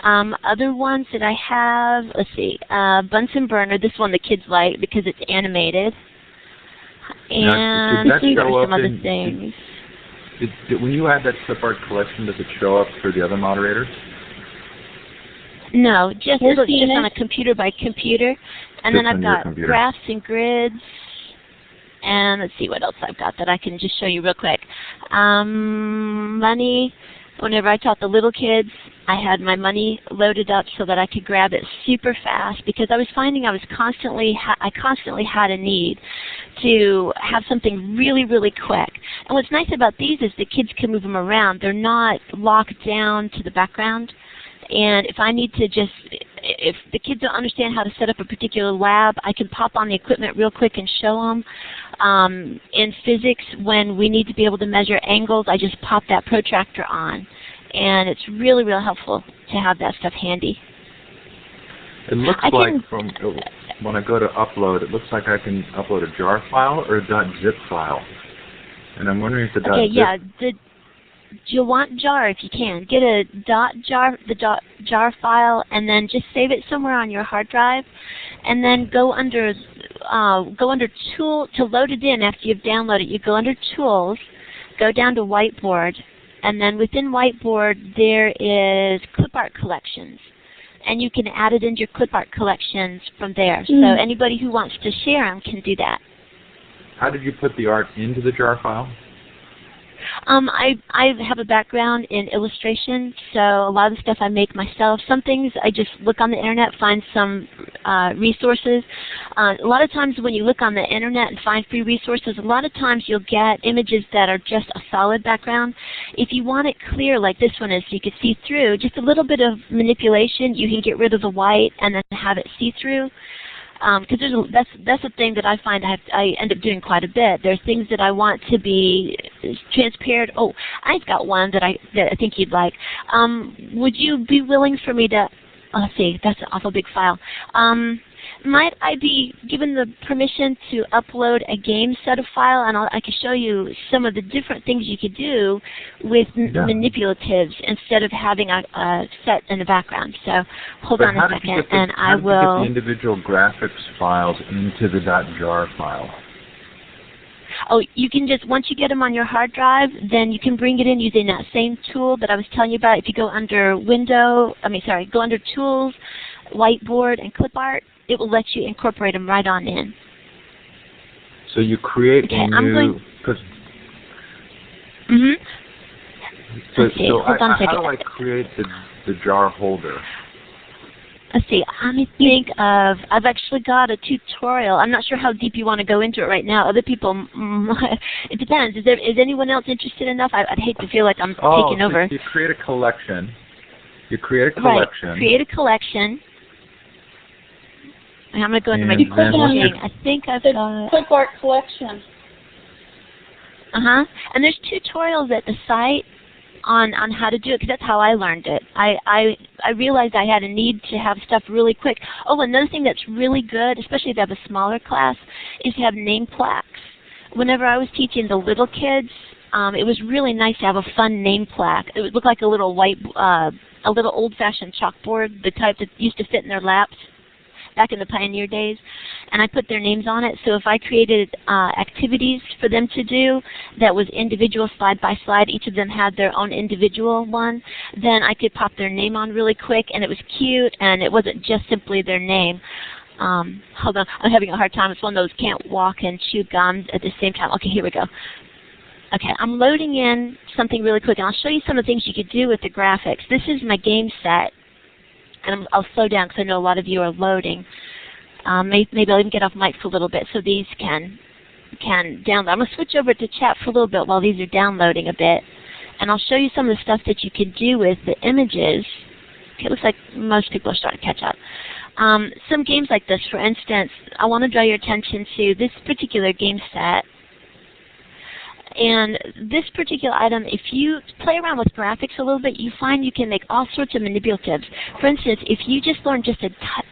Other ones that I have, let's see, Bunsen burner. This one the kids like because it's animated. And did that show some up other things. When you add that Clipart collection, does it show up for the other moderators? No, just on a computer by computer. And just then I've got graphs and grids. And let's see what else I've got that I can just show you real quick. Money. Whenever I taught the little kids, I had my money loaded up so that I could grab it super fast because I was finding I constantly had a need to have something really, really quick. And what's nice about these is the kids can move them around. They're not locked down to the background. And if I need to if the kids don't understand how to set up a particular lab, I can pop on the equipment real quick and show them. In physics, when we need to be able to measure angles, I just pop that protractor on. And it's really, really helpful to have that stuff handy. It looks like when I go to upload, it looks like I can upload a jar file or a .zip file. And I'm wondering if the .zip... Yeah, you'll want jar if you can. Get a .jar file and then just save it somewhere on your hard drive, and then go under Tool to load it in. After you've downloaded it, you go under Tools, go down to Whiteboard, and then within Whiteboard there is Clipart Collections, and you can add it into your Clipart Collections from there. So anybody who wants to share them can do that. How did you put the art into the jar file? I have a background in illustration, so a lot of the stuff I make myself. Some things I just look on the internet, find some resources. A lot of times when you look on the internet and find free resources, a lot of times you'll get images that are just a solid background. If you want it clear like this one is so you can see through, just a little bit of manipulation, you can get rid of the white and then have it see through. Because that's a thing that I find I end up doing quite a bit. There's things that I want to be transparent. Oh, I've got one that I think you'd like. Would you be willing for me to let's see, that's an awful big file. Might I be given the permission to upload a game set of file, and I can show you some of the different things you could do with manipulatives instead of having a set in the background. So hold on a second, and I will. How do you get the individual graphics files into the .jar file? Oh, you can just, once you get them on your hard drive, then you can bring it in using that same tool that I was telling you about. If you go under go under Tools, Whiteboard, and Clipart, it will let you incorporate them right on in. So you create a new... So how do I create the jar holder? Let's see, let me think of, I've actually got a tutorial. I'm not sure how deep you want to go into it right now. Other people, it depends. Is anyone else interested enough? I'd hate to feel like I'm taking over. You create a collection. Right, create a collection. And I'm going to go into my thing. I think I've got... Clipart collection. And there's tutorials at the site on how to do it, because that's how I learned it. I realized I had a need to have stuff really quick. Oh, another thing that's really good, especially if you have a smaller class, is to have name plaques. Whenever I was teaching the little kids, it was really nice to have a fun name plaque. It would look like a little a little old-fashioned chalkboard, the type that used to fit in their laps back in the pioneer days, and I put their names on it. So if I created activities for them to do that was individual slide by slide, each of them had their own individual one, then I could pop their name on really quick, and it was cute, and it wasn't just simply their name. Hold on, I'm having a hard time. It's one of those can't walk and chew gum at the same time. Okay, here we go. Okay, I'm loading in something really quick, and I'll show you some of the things you could do with the graphics. This is my game set. And I'll slow down because I know a lot of you are loading. Maybe I'll even get off mic for a little bit so these can download. I'm going to switch over to chat for a little bit while these are downloading a bit. And I'll show you some of the stuff that you can do with the images. Okay, it looks like most people are starting to catch up. Some games like this, for instance, I want to draw your attention to this particular game set. And this particular item, if you play around with graphics a little bit, you find you can make all sorts of manipulatives. For instance, if you just learn just a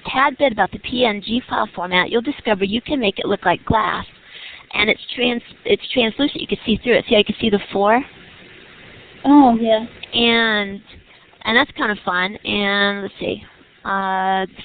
tad bit about the PNG file format, you'll discover you can make it look like glass. And it's translucent. You can see through it. See how you can see the 4? Oh, yeah. And that's kind of fun. And let's see.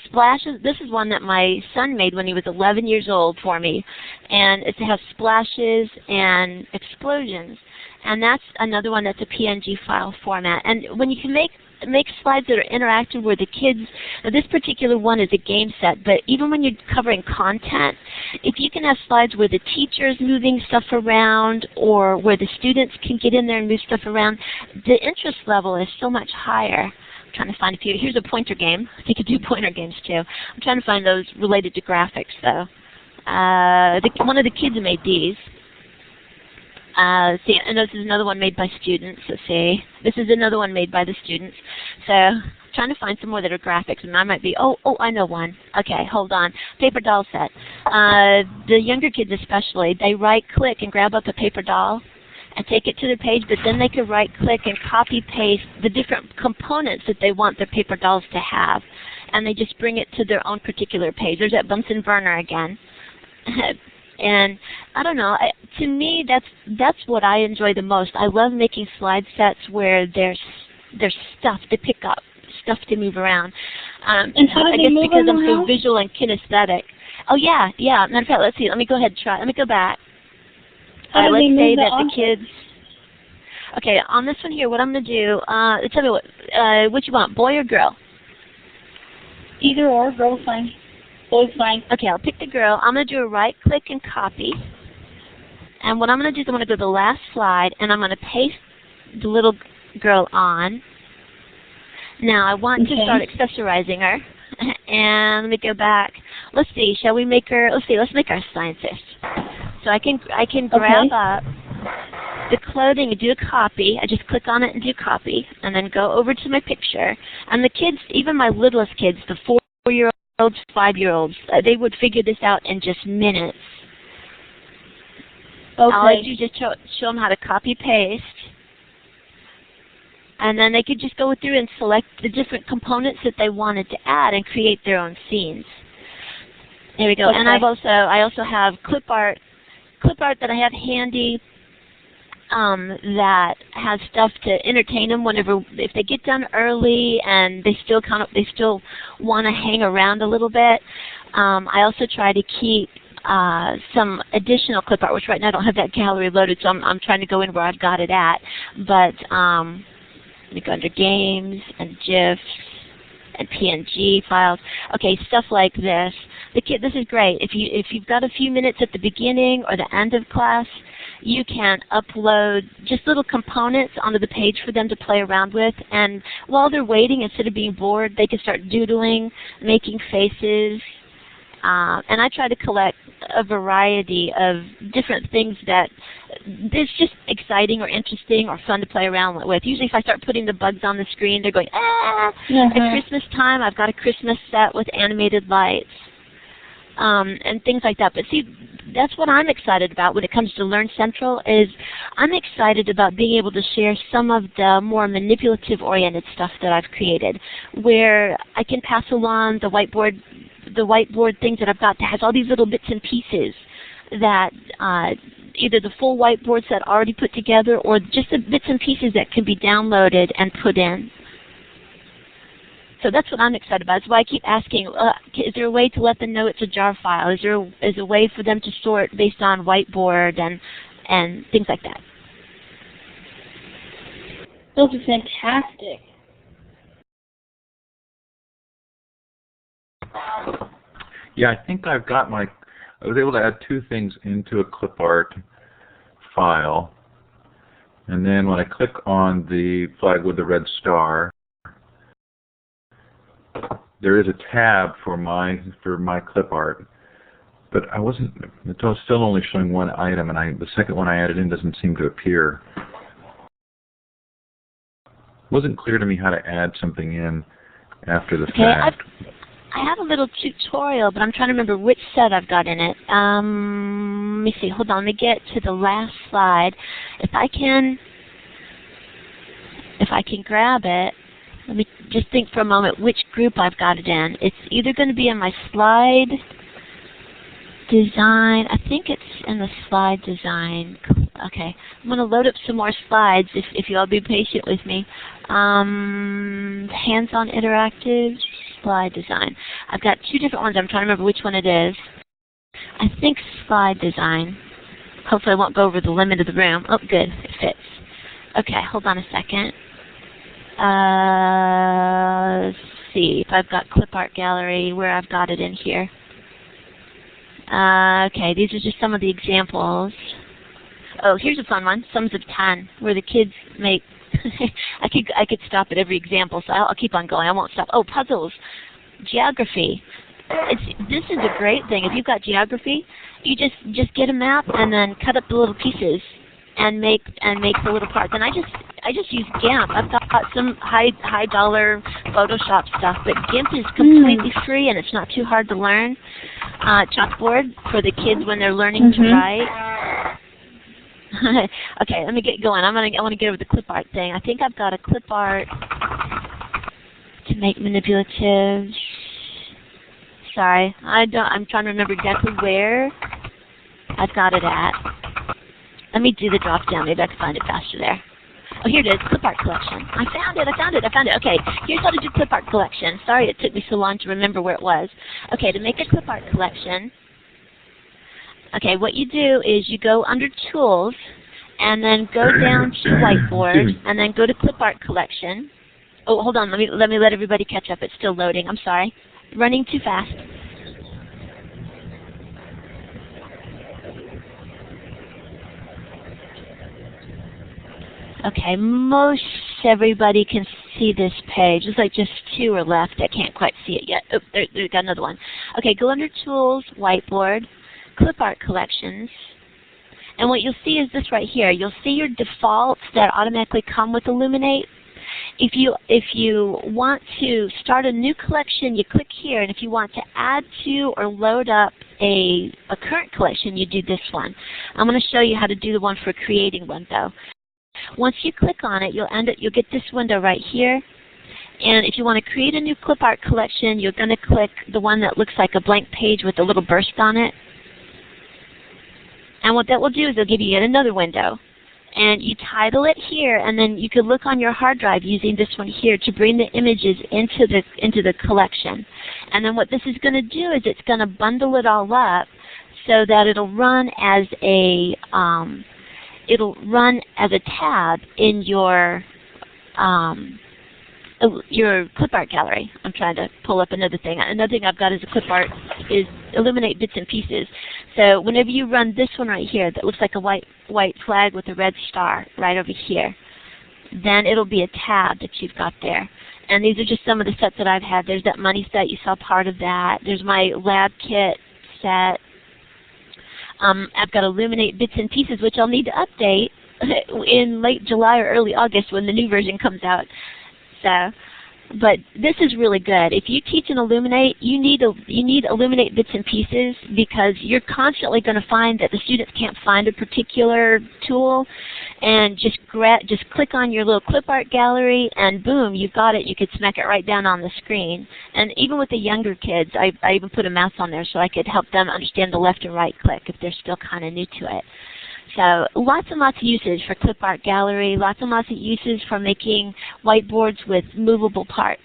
Splashes. This is one that my son made when he was 11 years old for me, and it has splashes and explosions, and that's another one that's a PNG file format. And when you can make slides that are interactive where the kids, now this particular one is a game set, but even when you're covering content, if you can have slides where the teacher is moving stuff around or where the students can get in there and move stuff around, the interest level is so much higher. Trying to find a few. Here's a pointer game. You could do pointer games too. I'm trying to find those related to graphics though. One of the kids made these. See, and this is another one made by students. Let's see. This is another one made by the students. So trying to find some more that are graphics, and I might be, oh, I know one. Okay, hold on. Paper doll set. The younger kids especially, they right-click and grab up a paper doll and take it to their page, but then they can right-click and copy-paste the different components that they want their paper dolls to have, and they just bring it to their own particular page. There's that Bunsen burner again. And I don't know, to me, that's what I enjoy the most. I love making slide sets where there's stuff to pick up, stuff to move around. And how do I they guess move because I'm around? so visual and kinesthetic. Oh yeah. Matter of fact, let's see. Let me go ahead and try. Let me go back. Let's say that the kids. Okay, on this one here, what I'm going to do, tell me what you want, boy or girl? Either or, girl's fine. Boy's fine. Okay, I'll pick the girl. I'm going to do a right-click and copy. And what I'm going to do is I'm going to go to the last slide, and I'm going to paste the little girl on. Now, I want to start accessorizing her. And let me go back. Let's see, shall we make her, let's make her a scientist. So I can grab up the clothing and do a copy. I just click on it and do copy, and then go over to my picture. And the kids, even my littlest kids, the 4-year-olds, 5-year-olds, they would figure this out in just minutes. Okay. All I do is just show them how to copy paste. And then they could just go through and select the different components that they wanted to add and create their own scenes. There we go. Okay. And I also have Clipart that I have handy that has stuff to entertain them if they get done early and they still want to hang around a little bit. I also try to keep some additional Clipart, which right now I don't have that gallery loaded, so I'm trying to go in where I've got it at. But let me go under Games and GIFs and PNG files. Okay, stuff like this. This is great. If you've got a few minutes at the beginning or the end of class, you can upload just little components onto the page for them to play around with. And while they're waiting, instead of being bored, they can start doodling, making faces. And I try to collect a variety of different things that is just exciting or interesting or fun to play around with. Usually if I start putting the bugs on the screen, they're going, ah! At Christmas time, I've got a Christmas set with animated lights. And things like that. But see, that's what I'm excited about when it comes to Learn Central is I'm excited about being able to share some of the more manipulative-oriented stuff that I've created, where I can pass along the whiteboard things that I've got that has all these little bits and pieces that either the full whiteboard set already put together or just the bits and pieces that can be downloaded and put in. So that's what I'm excited about. That's why I keep asking, is there a way to let them know it's a jar file? Is there a way for them to sort based on whiteboard and things like that? Those are fantastic. Yeah, I think I was able to add two things into a Clipart file. And then when I click on the flag with the red star, there is a tab for my Clipart, but it's still only showing one item, and the second one I added in doesn't seem to appear. It wasn't clear to me how to add something in after the fact. I have a little tutorial, but I'm trying to remember which set I've got in it. Let me see. Hold on. Let me get to the last slide. If I can grab it. Let me just think for a moment which group I've got it in. It's either going to be in my slide design. I think it's in the slide design. Okay. I'm going to load up some more slides if you all be patient with me. Hands-on interactive, slide design. I've got two different ones. I'm trying to remember which one it is. I think slide design. Hopefully I won't go over the limit of the room. Oh, good. It fits. Okay, hold on a second. Let's see if I've got Clipart Gallery, where I've got it in here. Okay, these are just some of the examples. Oh, here's a fun one, Sums of 10, where the kids make, I could stop at every example, so I'll keep on going. I won't stop. Oh, puzzles, geography. This is a great thing. If you've got geography, you just get a map and then cut up the little pieces and make the little parts. And I just use GIMP. I've got some high dollar Photoshop stuff, but GIMP is completely free and it's not too hard to learn. Chalkboard for the kids when they're learning to write. Okay, let me get going. I want to get over the Clipart thing. I think I've got a Clipart to make manipulatives. Sorry, I'm trying to remember exactly where I've got it at. Let me do the drop down. Maybe I can find it faster there. Oh, here it is, Clipart collection. I found it. Okay, here's how to do Clipart collection. Sorry it took me so long to remember where it was. Okay, to make a Clipart collection, okay, what you do is you go under Tools, and then go down to Whiteboard, and then go to Clipart collection. Oh, hold on, let me let everybody catch up. It's still loading. I'm sorry. Running too fast. Okay, most everybody can see this page. Looks like just two are left. I can't quite see it yet. Oh, there got another one. Okay, go under Tools, Whiteboard, Clipart Collections, and what you'll see is this right here. You'll see your defaults that automatically come with Illuminate. If you want to start a new collection, you click here, and if you want to add to or load up a current collection, you do this one. I'm going to show you how to do the one for creating one, though. Once you click on it, you'll get this window right here. And if you want to create a new Clipart collection, you're going to click the one that looks like a blank page with a little burst on it. And what that will do is it'll give you yet another window. And you title it here, and then you could look on your hard drive using this one here to bring the images into the collection. And then what this is going to do is it's going to bundle it all up so that it'll run as a tab in your Clipart gallery. I'm trying to pull up another thing. Another thing I've got as a Clipart is Illuminate bits and pieces. So whenever you run this one right here that looks like a white flag with a red star right over here, then it'll be a tab that you've got there. And these are just some of the sets that I've had. There's that money set. You saw part of that. There's my lab kit set. I've got Illuminate bits and pieces, which I'll need to update in late July or early August when the new version comes out. So, but this is really good. If you teach in Illuminate, you need Illuminate bits and pieces because you're constantly going to find that the students can't find a particular tool, and just click on your little Clipart gallery, and boom, you've got it. You could smack it right down on the screen. And even with the younger kids, I even put a mouse on there so I could help them understand the left and right click if they're still kind of new to it. So lots and lots of uses for Clipart Gallery, lots and lots of uses for making whiteboards with movable parts.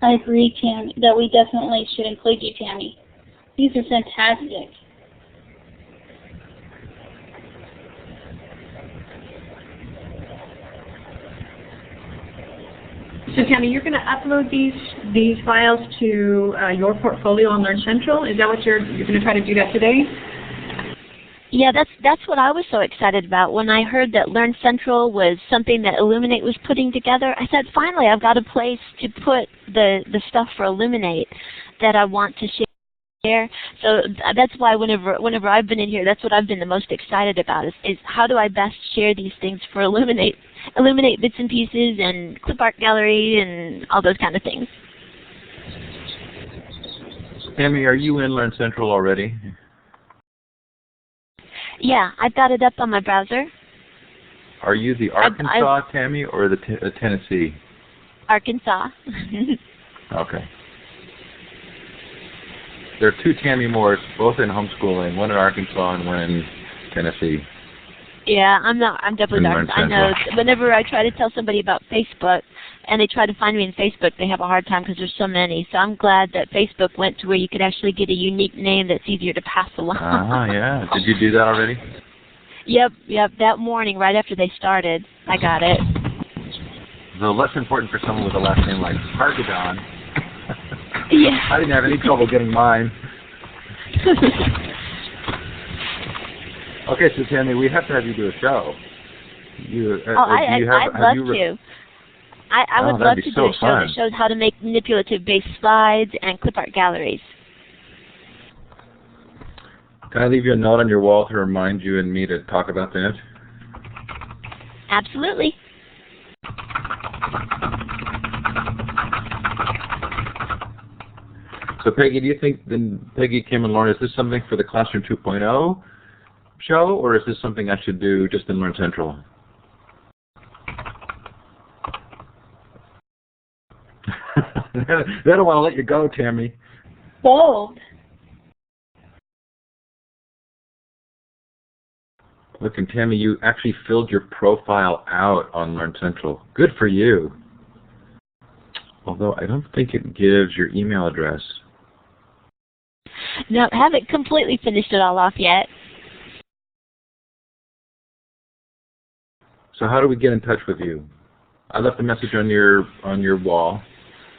I agree, Tammy, that we definitely should include you, Tammy. These are fantastic. So Tammy, you're going to upload these files to your portfolio on Learncentral. Is that what you're going to try to do that today? Yeah, that's what I was so excited about. When I heard that Learncentral was something that Illuminate was putting together, I said, finally, I've got a place to put the stuff for Illuminate that I want to share. So that's why whenever I've been in here, that's what I've been the most excited about is how do I best share these things for Illuminate bits and pieces and Clipart Gallery and all those kind of things. Tammy, are you in Learncentral already? Yeah, I've got it up on my browser. Are you the Arkansas Tammy or the Tennessee? Arkansas. Okay. There are two Tammy Moores, both in homeschooling, one in Arkansas and one in Tennessee. Yeah, I'm definitely dark. I know whenever I try to tell somebody about Facebook and they try to find me in Facebook, they have a hard time because there's so many. So I'm glad that Facebook went to where you could actually get a unique name that's easier to pass along. Yeah. Did you do that already? Yep. That morning, right after they started, I got it. So less important for someone with a last name like Hargadon. Yeah. I didn't have any trouble getting mine. Okay, so Tammy, we have to have you do a show. I'd love to. I would love to do a show that shows how to make manipulative-based slides and Clipart galleries. Can I leave you a note on your wall to remind you and me to talk about that? Absolutely. So Peggy, do you think, then Peggy, Kim, and Lauren, is this something for the Classroom 2.0 show, or is this something I should do just in Learncentral? They don't want to let you go, Tammy. Bold. Look, and Tammy, you actually filled your profile out on Learncentral. Good for you. Although I don't think it gives your email address. No, I haven't completely finished it all off yet. So how do we get in touch with you? I left a message on your wall.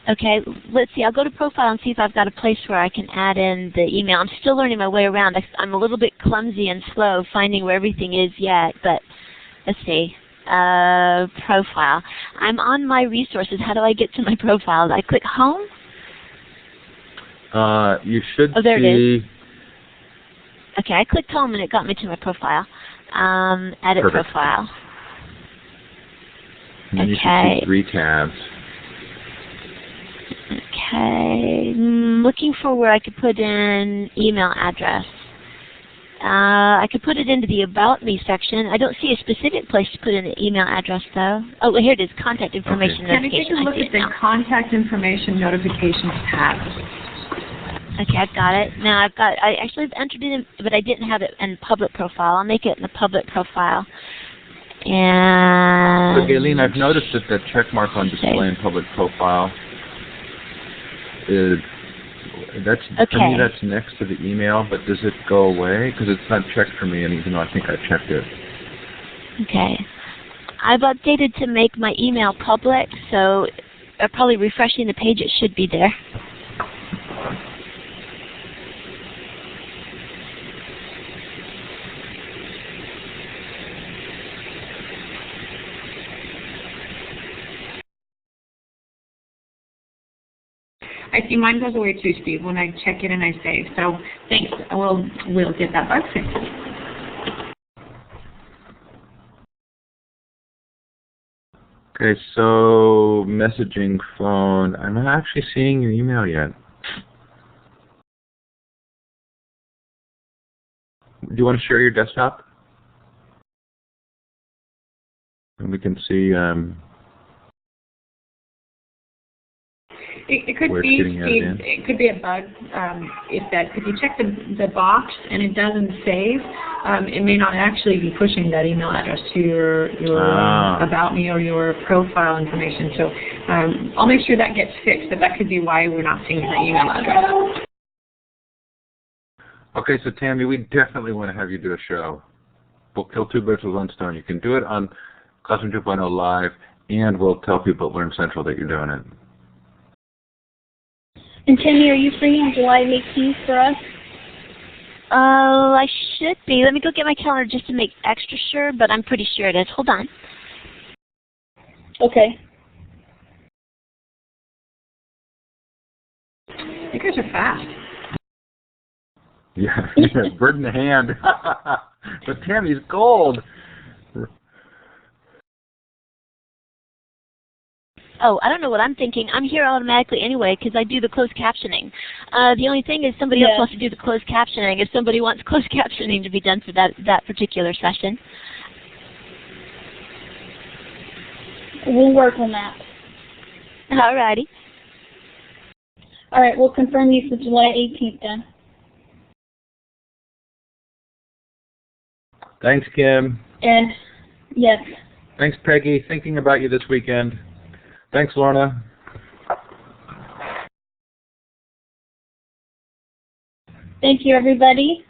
Okay, let's see. I'll go to profile and see if I've got a place where I can add in the email. I'm still learning my way around. I'm a little bit clumsy and slow finding where everything is yet, but let's see. Profile. I'm on my resources. How do I get to my profile? I click home? You should see... there it is. Okay, I clicked home and it got me to my profile. Edit Perfect. profile. And then you should see 3 tabs. Okay. Looking for where I could put in email address. I could put it into the About Me section. I don't see a specific place to put in the email address, though. Oh, well, here it is, Contact Information Can you Notification. take a look at the Contact Information Notifications tab? Okay, I've got it. Now I actually entered it in, but I didn't have it in public profile. I'll make it in the public profile. And So, Gailene, I've noticed that the check mark on display in public profile is, for me, that's next to the email, but does it go away? Because it's not checked for me, and even though I think I checked it. Okay. I've updated to make my email public, so probably refreshing the page, it should be there. I see mine goes away too, Steve, when I check it and I save. So thanks. We'll get that bug fixed. Okay, so messaging phone. I'm not actually seeing your email yet. Do you want to share your desktop? And we can see It could where be, it's getting added in. It could be a bug. If you check the box and it doesn't save, it may not actually be pushing that email address to your About Me or your profile information. So I'll make sure that gets fixed, but that could be why we're not seeing the email address. Okay, so Tammy, we definitely want to have you do a show. We'll kill 2 birds with 1 stone. You can do it on Classroom 2.0 Live, and we'll tell people at Learn Central that you're doing it. And Tammy, are you free on July 18th for us? I should be. Let me go get my calendar just to make extra sure, but I'm pretty sure it is. Hold on. Okay. You guys are fast. Yeah, bird in the hand. But Tammy's gold. Oh, I don't know what I'm thinking. I'm here automatically anyway because I do the closed captioning. The only thing is somebody else wants to do the closed captioning if somebody wants closed captioning to be done for that particular session. We'll work on that. All righty. All right, we'll confirm you for July 18th then. Thanks, Kim. And, yes. Thanks, Peggy. Thinking about you this weekend. Thanks, Lorna. Thank you, everybody.